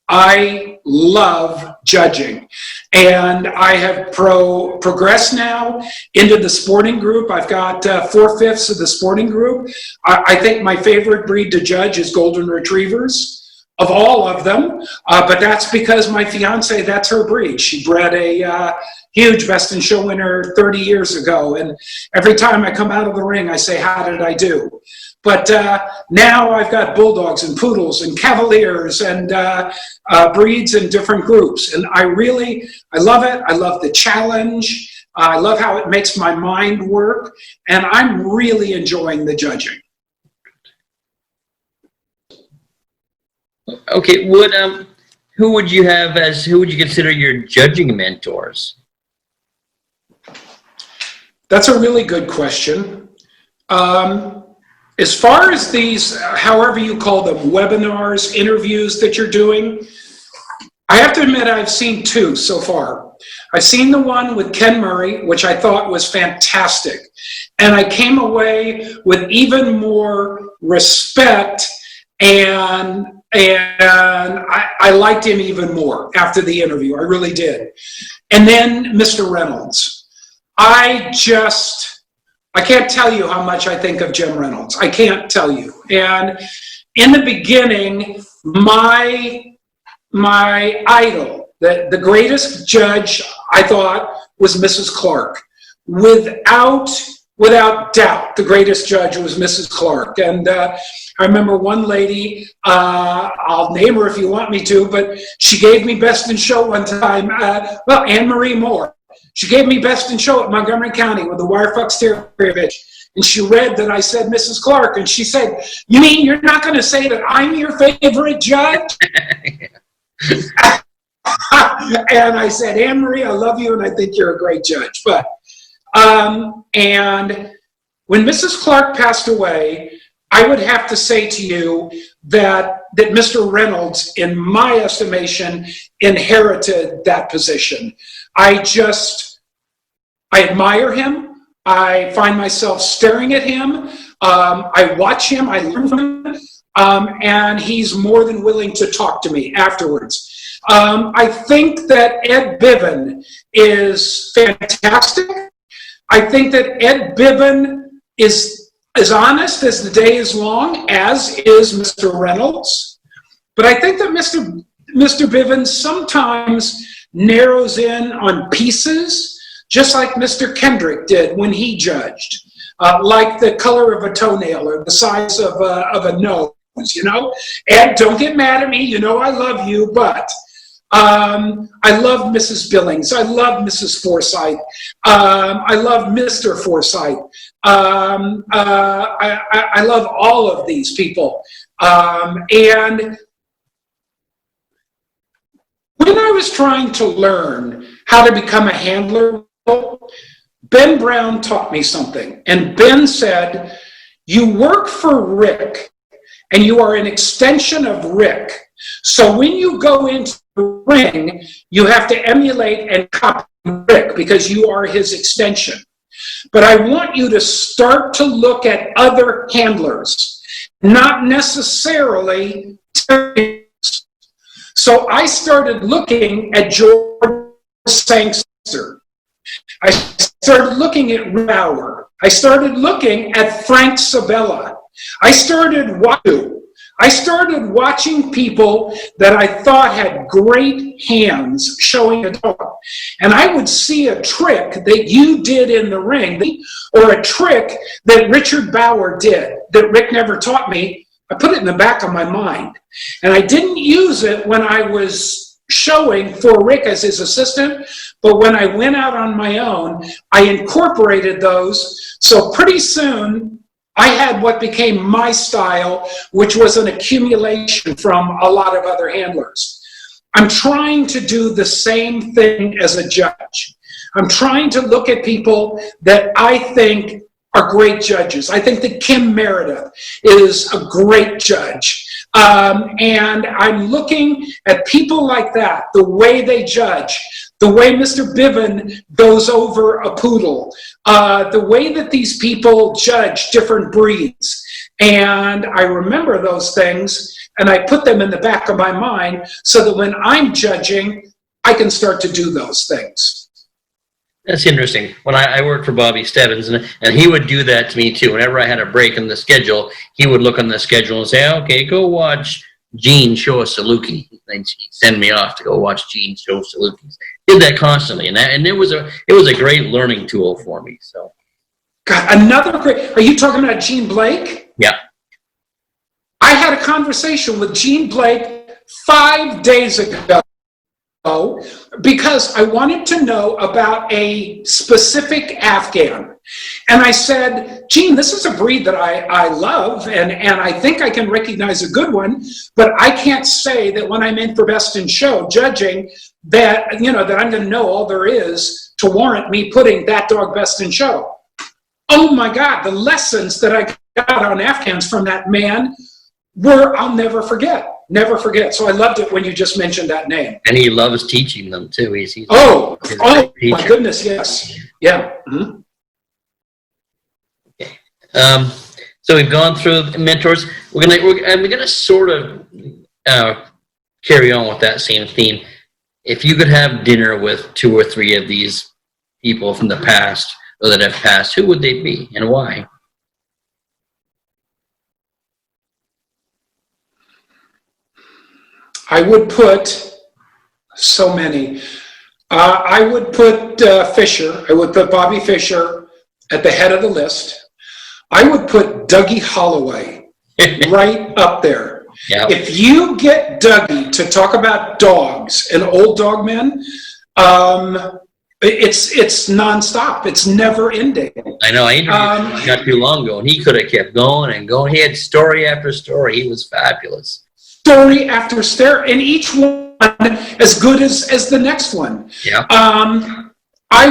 I love judging. And I have progressed now into the sporting group. I've got 4/5 of the sporting group. I think my favorite breed to judge is Golden Retrievers. of all of them, but that's because my fiance, that's her breed. She bred a huge Best in Show winner 30 years ago, and every time I come out of the ring, I say, how did I do? But now I've got bulldogs and poodles and cavaliers and breeds in different groups, and I love it. I love the challenge. I love how it makes my mind work, and I'm really enjoying the judging. Okay, who would you consider your judging mentors? That's a really good question. As far as these, however you call them, webinars, interviews that you're doing, I have to admit I've seen two so far. I've seen the one with Ken Murray, which I thought was fantastic. And I came away with even more respect, and I liked him even more after the interview. I really did. And then Mr. Reynolds. I can't tell you how much I think of Jim Reynolds. I can't tell you. And in the beginning, my idol, the greatest judge, I thought, was Mrs. Clark. Without doubt, the greatest judge was Mrs. Clark. And I remember one lady, I'll name her if you want me to, but she gave me Best in Show one time. Anne Marie Moore. She gave me Best in Show at Montgomery County with the Wire Fox Terrier bitch. And she read that I said Mrs. Clark, and she said, "You mean you're not going to say that I'm your favorite judge?" And I said, "Anne Marie, I love you, and I think you're a great judge." But and when Mrs. Clark passed away, I would have to say to you that Mr. Reynolds, in my estimation, inherited that position. I admire him. I find myself staring at him. I watch him. I learn from him. And he's more than willing to talk to me afterwards. I think that Ed Biven is fantastic. I think that Ed Biven is as honest as the day is long, as is Mr. Reynolds. But I think that Mr. Biven sometimes narrows in on pieces, just like Mr. Kendrick did when he judged, like the color of a toenail or the size of a nose, you know? Ed, don't get mad at me, you know I love you, but I love Mrs. Billings, I love Mrs. Forsythe, I love Mr. Forsythe, I love all of these people, and when I was trying to learn how to become a handler, Ben Brown taught me something. And Ben said, you work for Rick, and you are an extension of Rick. So when you go into the ring, you have to emulate and copy Rick because you are his extension. But I want you to start to look at other handlers, not necessarily terriers. So I started looking at George Sangster. I started looking at Bauer. I started looking at Frank Sabella. I started watching people that I thought had great hands showing a dog. And I would see a trick that you did in the ring, or a trick that Richard Bauer did that Rick never taught me. I put it in the back of my mind. And I didn't use it when I was showing for Rick as his assistant, but when I went out on my own, I incorporated those. So pretty soon, I had what became my style, which was an accumulation from a lot of other handlers. I'm trying to do the same thing as a judge. I'm trying to look at people that I think are great judges. I think that Kim Meredith is a great judge. And I'm looking at people like that, the way they judge, the way Mr. Biven goes over a poodle, the way that these people judge different breeds. And I remember those things, and I put them in the back of my mind so that when I'm judging, I can start to do those things. That's interesting. When I worked for Bobby Stebbins, and he would do that to me too. Whenever I had a break in the schedule, he would look on the schedule and say, okay, go watch Gene show a Saluki, and she'd send me off to go watch Gene show Salukis. Did that constantly, and it was a great learning tool for me. So, God, another great. Are you talking about Gene Blake? yeah. I had a conversation with Gene Blake 5 days ago because I wanted to know about a specific Afghan. And I said, Gene, this is a breed that I love, and I think I can recognize a good one, but I can't say that when I'm in for Best in Show judging that, that I'm going to know all there is to warrant me putting that dog Best in Show. Oh my God, the lessons that I got on Afghans from that man I'll never forget. Never forget. So I loved it when you just mentioned that name. And he loves teaching them too. He's my goodness, yes. Yeah. Mm-hmm. Okay. So we've gone through mentors. We're gonna sort of carry on with that same theme. If you could have dinner with 2 or 3 of these people from the past or that have passed, who would they be and why? I would put so many. I would put Fisher. I would put Bobby Fisher at the head of the list. I would put Dougie Holloway right up there. Yep. If you get Dougie to talk about dogs and old dog men, it's nonstop. It's never ending. I know. I interviewed him not too long ago, and he could have kept going and going. He had story after story. He was fabulous. Story after story, and each one as good as the next one. Yeah. I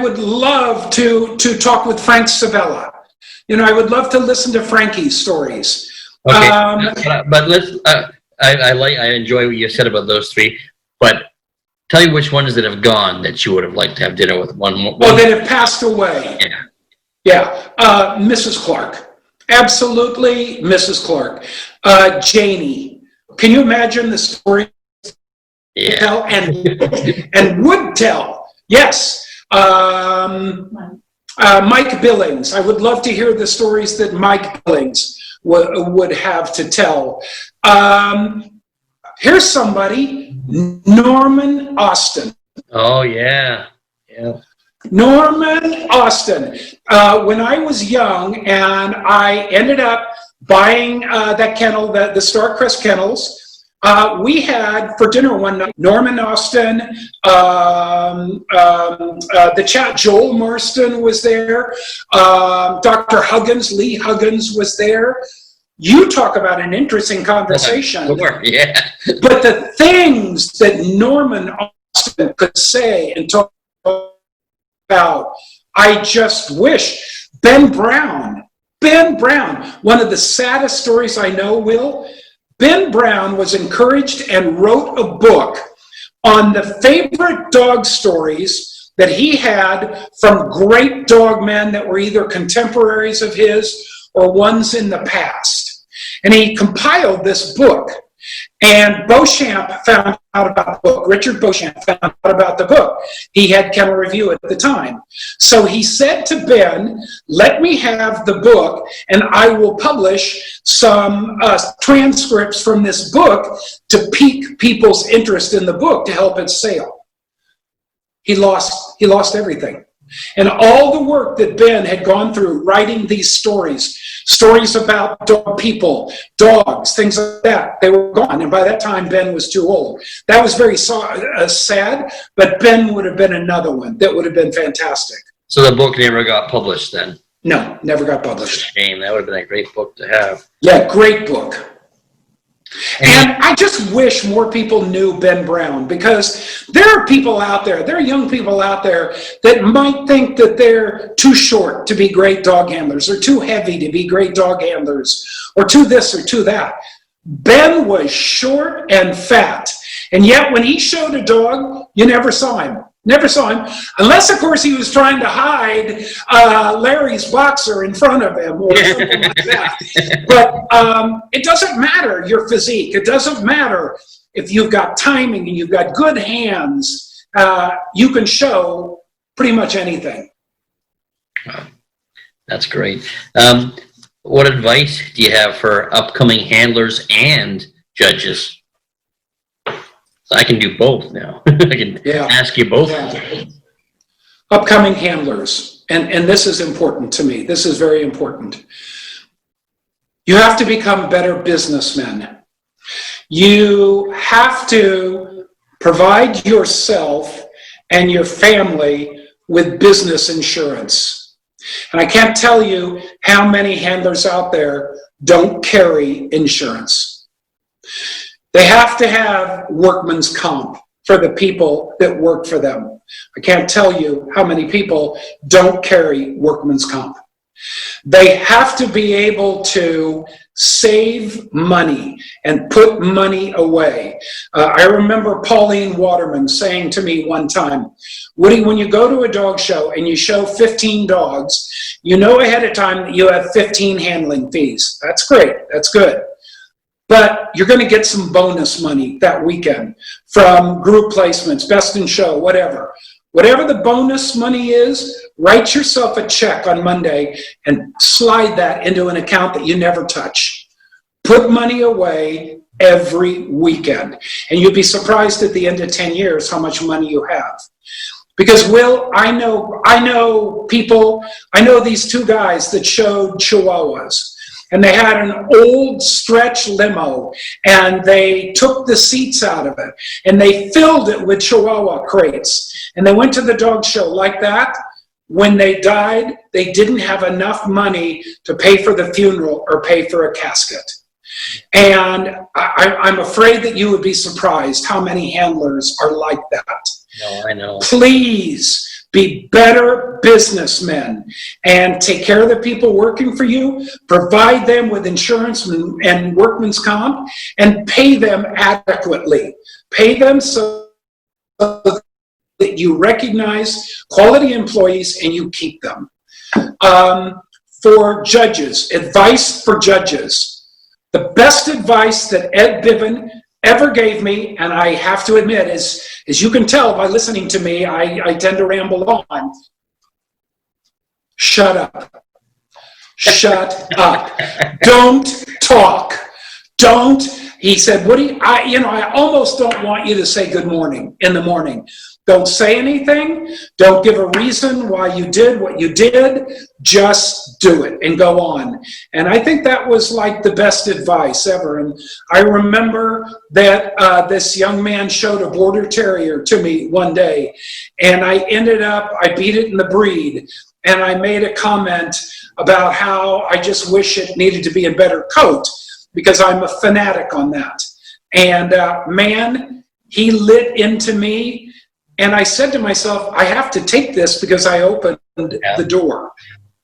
would love to talk with Frank Savella. I would love to listen to Frankie's stories. Okay. But let's. I enjoy what you said about those 3, but tell me which ones that have gone that you would have liked to have dinner with. One. Oh, that have passed away. Yeah. Yeah. Mrs. Clark. Absolutely, Mrs. Clark. Janie. Can you imagine the story? Yeah. Tell and would tell? Yes. Mike Billings. I would love to hear the stories that Mike Billings would have to tell. Here's somebody, Norman Austin. Oh, yeah. Yeah. Norman Austin. When I was young and I ended up buying that kennel, the Starcrest kennels, we had for dinner one night Norman Austin, the chat Joel Marston was there, Dr. Huggins, Lee Huggins was there. You talk about an interesting conversation. Yeah. But the things that Norman Austin could say and talk about, I just wish. Ben Brown, one of the saddest stories I know, Will. Ben Brown was encouraged and wrote a book on the favorite dog stories that he had from great dog men that were either contemporaries of his or ones in the past. And he compiled this book. And Beauchamp found out about the book. Richard Beauchamp found out about the book. He had Kennel Review at the time. So he said to Ben, let me have the book and I will publish some transcripts from this book to pique people's interest in the book to help it sell. He lost everything. And all the work that Ben had gone through writing these stories about dog people, dogs, things like that, they were gone. And by that time, Ben was too old. That was very sad, but Ben would have been another one that would have been fantastic. So the book never got published then? No, never got published. Shame. That would have been a great book to have. Yeah, great book. And I just wish more people knew Ben Brown, because there are people out there, there are young people out there that might think that they're too short to be great dog handlers, or too heavy to be great dog handlers, or too this or too that. Ben was short and fat, and yet when he showed a dog, you never saw him. Never saw him, unless, of course, he was trying to hide Larry's boxer in front of him or something like that. But it doesn't matter your physique. It doesn't matter if you've got timing and you've got good hands. You can show pretty much anything. Wow. That's great. What advice do you have for upcoming handlers and judges. So I can do both now. I can ask you both. Yeah. Upcoming handlers, and this is important to me. This is very important. You have to become better businessmen. You have to provide yourself and your family with business insurance. And I can't tell you how many handlers out there don't carry insurance. They have to have workman's comp for the people that work for them. I can't tell you how many people don't carry workman's comp. They have to be able to save money and put money away. I remember Pauline Waterman saying to me one time, Woody, when you go to a dog show and you show 15 dogs, you know ahead of time that you have 15 handling fees. That's great. That's good. But you're going to get some bonus money that weekend from group placements, best in show, whatever. Whatever the bonus money is, write yourself a check on Monday and slide that into an account that you never touch. Put money away every weekend. And you'll be surprised at the end of 10 years how much money you have. Because, Will, I know people, I know these two guys that showed Chihuahuas. And they had an old stretch limo, and they took the seats out of it, and they filled it with Chihuahua crates. And they went to the dog show like that. When they died, they didn't have enough money to pay for the funeral or pay for a casket. And I'm afraid that you would be surprised how many handlers are like that. No, I know. Please be better businessmen and take care of the people working for you, provide them with insurance and workman's comp, and pay them adequately. Pay them so that you recognize quality employees and you keep them. For judges, advice for judges. The best advice that Ed Biven ever gave me, and I have to admit, as you can tell by listening to me, I tend to ramble on. Shut up. Shut up. Don't talk. Don't. He said, Woody, I almost don't want you to say good morning in the morning. Don't say anything. Don't give a reason why you did what you did. Just do it and go on. And I think that was like the best advice ever. And I remember that this young man showed a border terrier to me one day, and I beat it in the breed. And I made a comment about how I just wish it needed to be a better coat, because I'm a fanatic on that. And man, he lit into me. And I said to myself, I have to take this because I opened the door.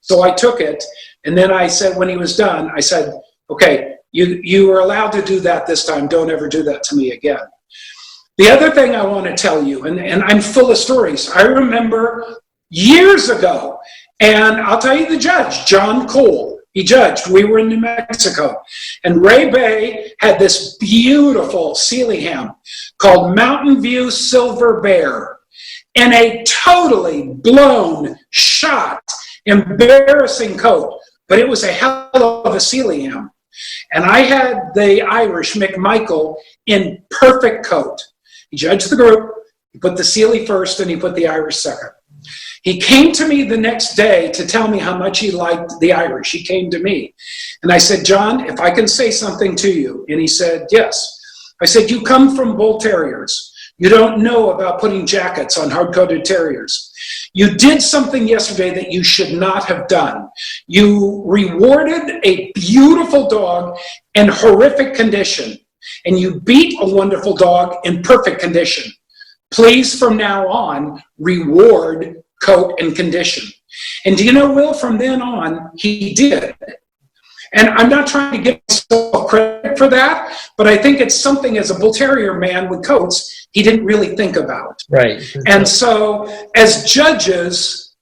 So I took it. And then I said, when he was done, I said, okay, you are allowed to do that this time. Don't ever do that to me again. The other thing I want to tell you, and I'm full of stories. I remember years ago, and I'll tell you the judge, John Cole, he judged. We were in New Mexico. And Ray Bay had this beautiful Sealyham called Mountain View Silver Bear, in a totally blown, shot, embarrassing coat. But it was a hell of a Sealyham. And I had the Irish, McMichael, in perfect coat. He judged the group. He put the Sealy first, and he put the Irish second. He came to me the next day to tell me how much he liked the Irish. He came to me. And I said, John, if I can say something to you. And he said, yes. I said, you come from Bull Terriers. You don't know about putting jackets on hard-coated terriers. You did something yesterday that you should not have done. You rewarded a beautiful dog in horrific condition, and you beat a wonderful dog in perfect condition. Please, from now on, reward coat and condition. And do you know, Will, from then on, he did. And I'm not trying to give myself credit for that, but I think it's something as a Bull Terrier man with coats, he didn't really think about. Right. And so, as judges,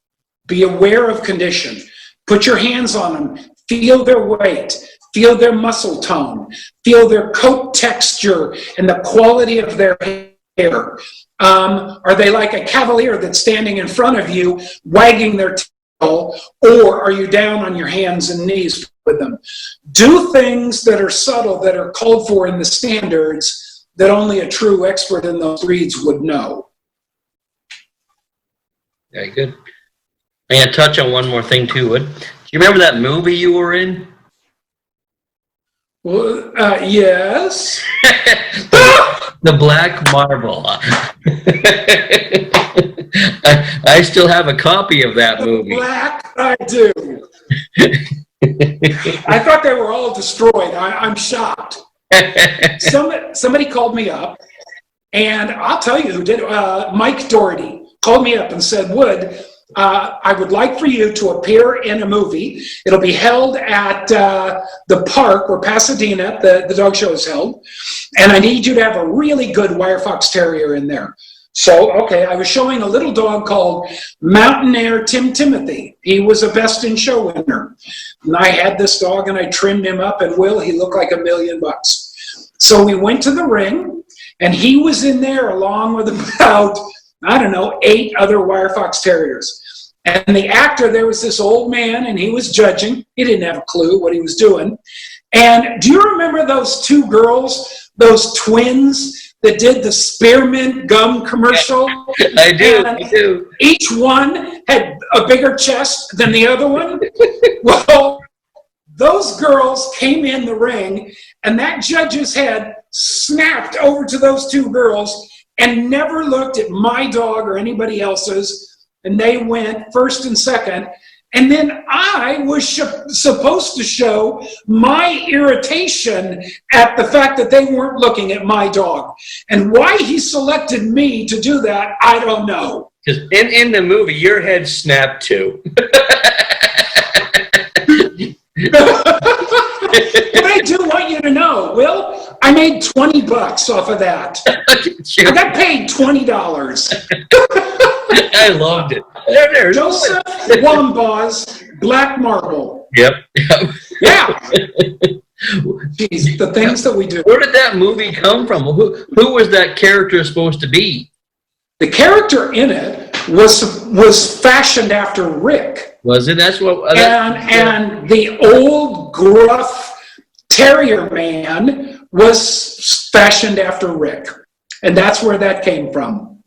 be aware of condition. Put your hands on them. Feel their weight. Feel their muscle tone. Feel their coat texture and the quality of their hair. Are they like a cavalier that's standing in front of you, wagging their tail, or are you down on your hands and knees with them. Do things that are subtle, that are called for in the standards, that only a true expert in those breeds would know. Very good. I'm going to touch on one more thing too, Wood. Do you remember that movie you were in? Well, yes. The Black Marble. I still have a copy of that movie. Black, I do. I thought they were all destroyed. I'm shocked. Somebody called me up, and I'll tell you who did. Mike Doherty called me up and said, Wood, I would like for you to appear in a movie. It'll be held at the park where Pasadena, the dog show is held. And I need you to have a really good wire fox terrier in there. So, okay, I was showing a little dog called Mountaineer Tim Timothy. He was a Best in Show winner. And I had this dog and I trimmed him up, and he looked like $1 million. So we went to the ring, and he was in there along with about, 8 other wire fox terriers. And the actor, there was this old man, and he was judging. He didn't have a clue what he was doing. And do you remember those two girls, those twins that did the spearmint gum commercial? I do. Each one had a bigger chest than the other one. Well, those girls came in the ring, and that judge's head snapped over to those two girls and never looked at my dog or anybody else's, and they went first and second. And then I was supposed to show my irritation at the fact that they weren't looking at my dog. And why he selected me to do that, I don't know. Because in the movie, your head snapped too. But I do want you to know, Will, I made $20 off of that. I got paid $20. I loved it. There, Joseph Wambaugh's Black Marble. Yep. Yeah. Jeez, the things that we do. Where did that movie come from? Who was that character supposed to be? The character in it was fashioned after Rick. Was it? That's what. And the old gruff terrier man was fashioned after Rick, and that's where that came from.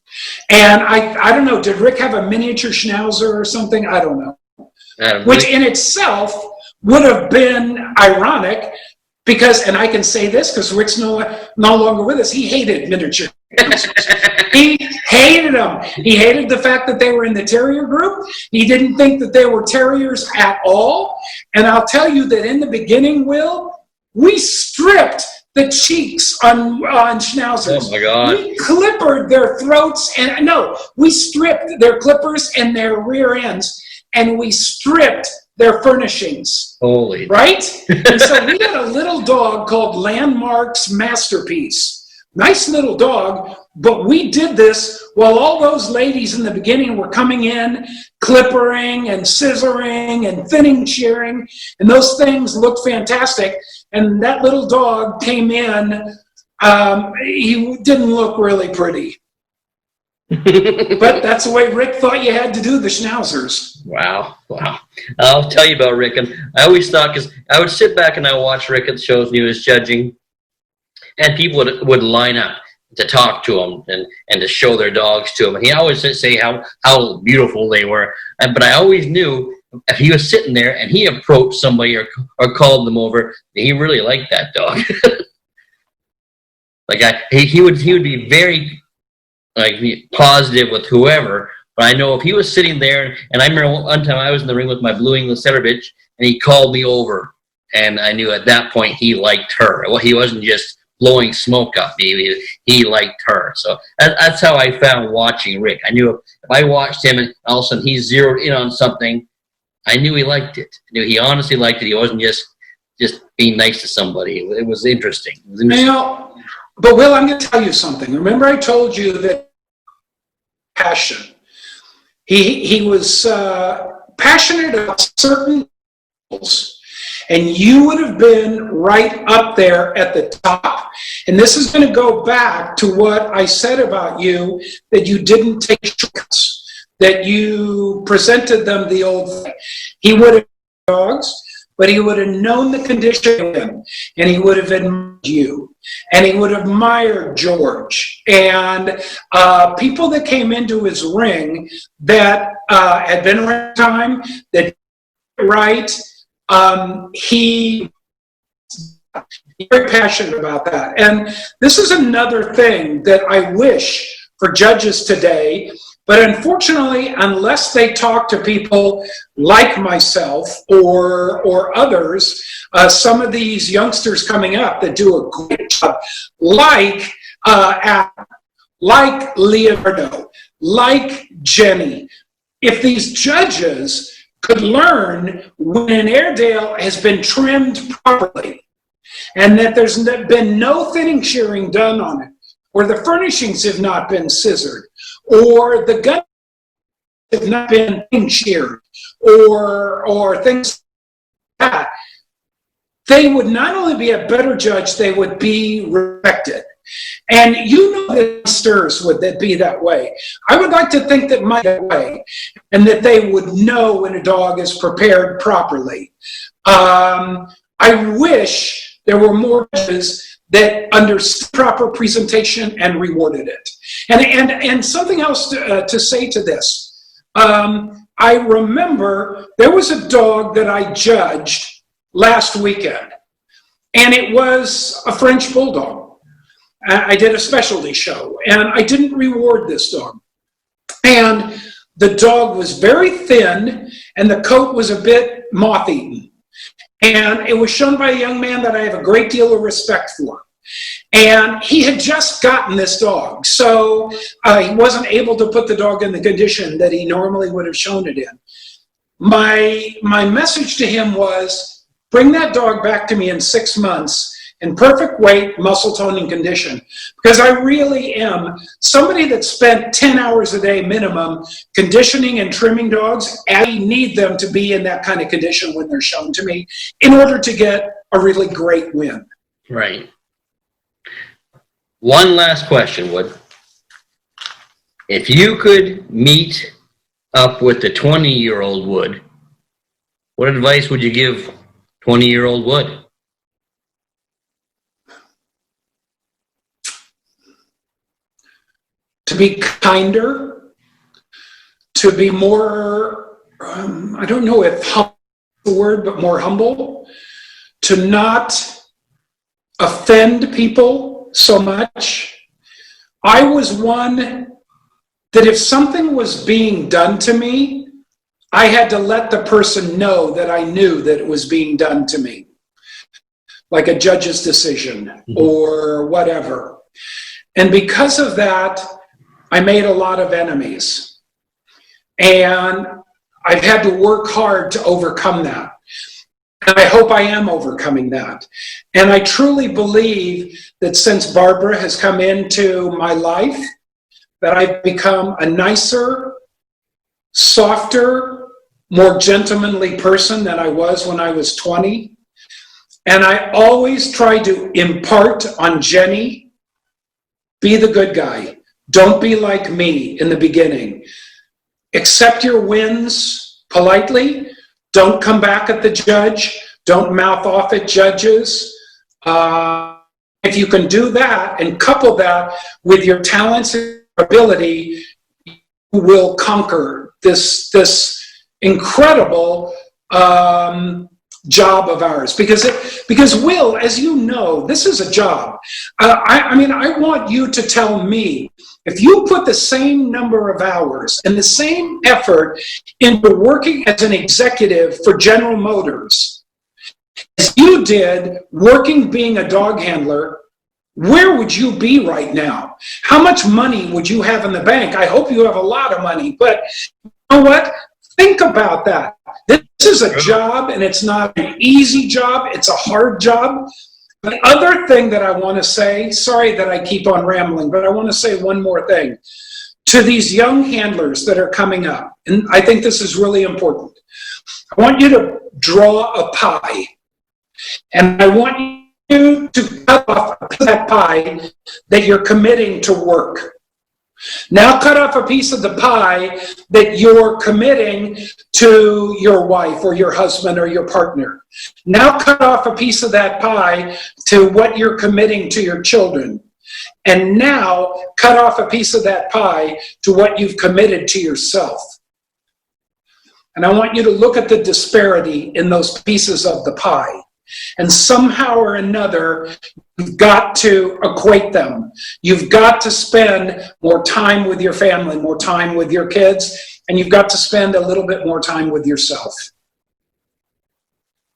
And I don't know, did Rick have a miniature schnauzer or something? I don't know. Which in itself would have been ironic because, and I can say this because Rick's no longer with us, he hated miniature schnauzers. He hated them. He hated the fact that they were in the terrier group. He didn't think that they were terriers at all. And I'll tell you that in the beginning, Will, we stripped the cheeks on schnauzers. Oh my God. We clippered their throats, and we stripped their clippers and their rear ends, and we stripped their furnishings. Holy. Right? And so we had a little dog called Landmark's Masterpiece. Nice little dog, but we did this while all those ladies in the beginning were coming in, clippering and scissoring and thinning shearing, and those things looked fantastic. And that little dog came in, he didn't look really pretty. But that's the way Rick thought you had to do the schnauzers. Wow. I'll tell you about Rick. And I always thought, because I would sit back and I would watch Rick at the shows and he was judging, and people would line up to talk to him and to show their dogs to him. And he always would say how beautiful they were. But I always knew if he was sitting there and he approached somebody or called them over, he really liked that dog. He would be very positive with whoever. But I know if he was sitting there, and I remember one time I was in the ring with my Blue English Setter bitch, and he called me over, and I knew at that point he liked her. Well, he wasn't just blowing smoke up me. He liked her. So that's how I found watching Rick. I knew if I watched him and all of a sudden he zeroed in on something, I knew he liked it. I knew he honestly liked it. He wasn't just being nice to somebody. It was interesting. Now, but Will, I'm going to tell you something. Remember I told you that passion. He was passionate about certain goals, and you would have been right up there at the top. And this is going to go back to what I said about you, that you didn't take shortcuts, that you presented them the old way. He would have dogs, but he would have known the condition, and he would have admired you, and he would have admired George, and people that came into his ring that had been around time, that right, he's very passionate about that. And this is another thing that I wish for judges today, but unfortunately, unless they talk to people like myself or others, some of these youngsters coming up that do a great job, like Leonardo, like Jenny, if these judges could learn when an Airedale has been trimmed properly and that there's been no thinning shearing done on it, or the furnishings have not been scissored, or the gut have not been sheared, or things like that, they would not only be a better judge, they would be respected. And you know that stirs would that be that way. I would like to think that might be that way, and that they would know when a dog is prepared properly. I wish there were more judges that understood proper presentation and rewarded it. And something else to say to this. I remember there was a dog that I judged last weekend, and it was a French Bulldog. I did a specialty show, and I didn't reward this dog. And the dog was very thin, and the coat was a bit moth-eaten. And it was shown by a young man that I have a great deal of respect for. And he had just gotten this dog, so he wasn't able to put the dog in the condition that he normally would have shown it in. My message to him was, bring that dog back to me in 6 months in perfect weight, muscle tone, and condition. Because I really am somebody that spent 10 hours a day minimum conditioning and trimming dogs. I need them to be in that kind of condition when they're shown to me in order to get a really great win. Right. One last question, Wood. If you could meet up with the 20-year-old Wood, what advice would you give 20-year-old Wood? To be kinder, to be more, I don't know if humble is the word, but more humble, to not offend people so much. I was one that if something was being done to me, I had to let the person know that I knew that it was being done to me, like a judge's decision or whatever. And because of that, I made a lot of enemies, and I've had to work hard to overcome that. And I hope I am overcoming that. And I truly believe that since Barbara has come into my life, that I've become a nicer, softer, more gentlemanly person than I was when I was 20. And I always try to impart on Jenny, be the good guy. Don't be like me in the beginning. Accept your wins politely. Don't come back at the judge. Don't mouth off at judges. If you can do that and couple that with your talents and ability, you will conquer this incredible job of ours. Because Will, as you know, this is a job. I want you to tell me, if you put the same number of hours and the same effort into working as an executive for General Motors as you did working being a dog handler, where would you be right now? How much money would you have in the bank? I hope you have a lot of money, but you know what? Think about that. This is a job, and it's not an easy job. It's a hard job. The other thing that I want to say, sorry that I keep on rambling, but I want to say one more thing. To these young handlers that are coming up, and I think this is really important, I want you to draw a pie. And I want you to cut off that pie that you're committing to work. Now cut off a piece of the pie that you're committing to your wife or your husband or your partner. Now cut off a piece of that pie to what you're committing to your children. And now cut off a piece of that pie to what you've committed to yourself. And I want you to look at the disparity in those pieces of the pie. And somehow or another, you've got to equate them. You've got to spend more time with your family, more time with your kids, and you've got to spend a little bit more time with yourself.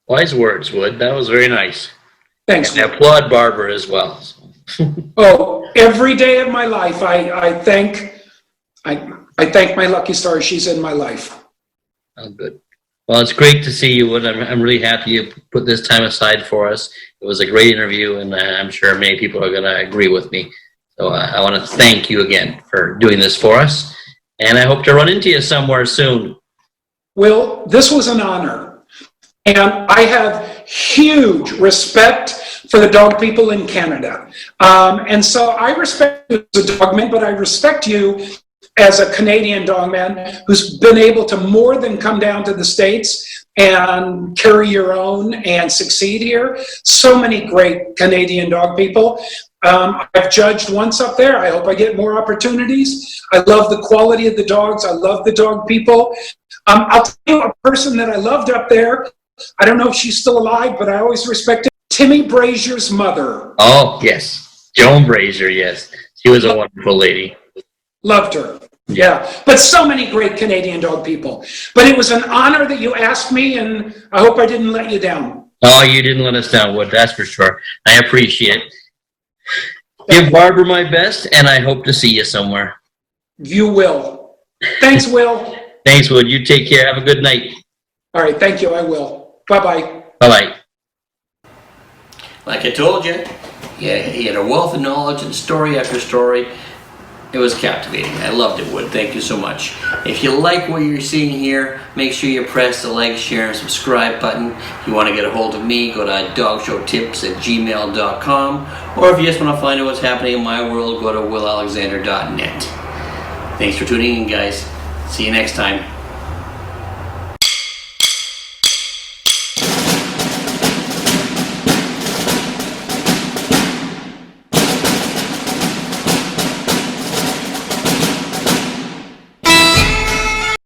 Wise words, Wood. That was very nice. Thanks. And I applaud Barbara as well. Oh, every day of my life, I thank my lucky stars. She's in my life. Oh, good. Well, it's great to see you, Wood. I'm really happy you put this time aside for us. It was a great interview, and I'm sure many people are going to agree with me. So I want to thank you again for doing this for us, and I hope to run into you somewhere soon. Will, this was an honor, and I have huge respect for the dog people in Canada. And so I respect you as a dogman, but I respect you as a Canadian dogman who's been able to more than come down to the States and carry your own and succeed here. So many great Canadian dog people. I've judged once up there. I hope I get more opportunities. I love the quality of the dogs. I love the dog people. I'll tell you a person that I loved up there. I don't know if she's still alive, but I always respected Timmy Brazier's mother. Oh, yes. Joan Brazier, yes. She was a wonderful lady. Loved her. Yeah, but so many great Canadian dog people. But it was an honor that you asked me, and I hope I didn't let you down. Oh, you didn't let us down, Wood. That's for sure. I appreciate it. Give Barbara my best, and I hope to see you somewhere. You will. Thanks, Will. Thanks, Wood. You take care. Have a good night. All right, thank you. I will. Bye-bye. Bye-bye. Like I told you, yeah, he had a wealth of knowledge and story after story. It was captivating. I loved it, Wood. Thank you so much. If you like what you're seeing here, make sure you press the like, share, and subscribe button. If you want to get a hold of me, go to dogshowtips@gmail.com. Or if you just want to find out what's happening in my world, go to willalexander.net. Thanks for tuning in, guys. See you next time.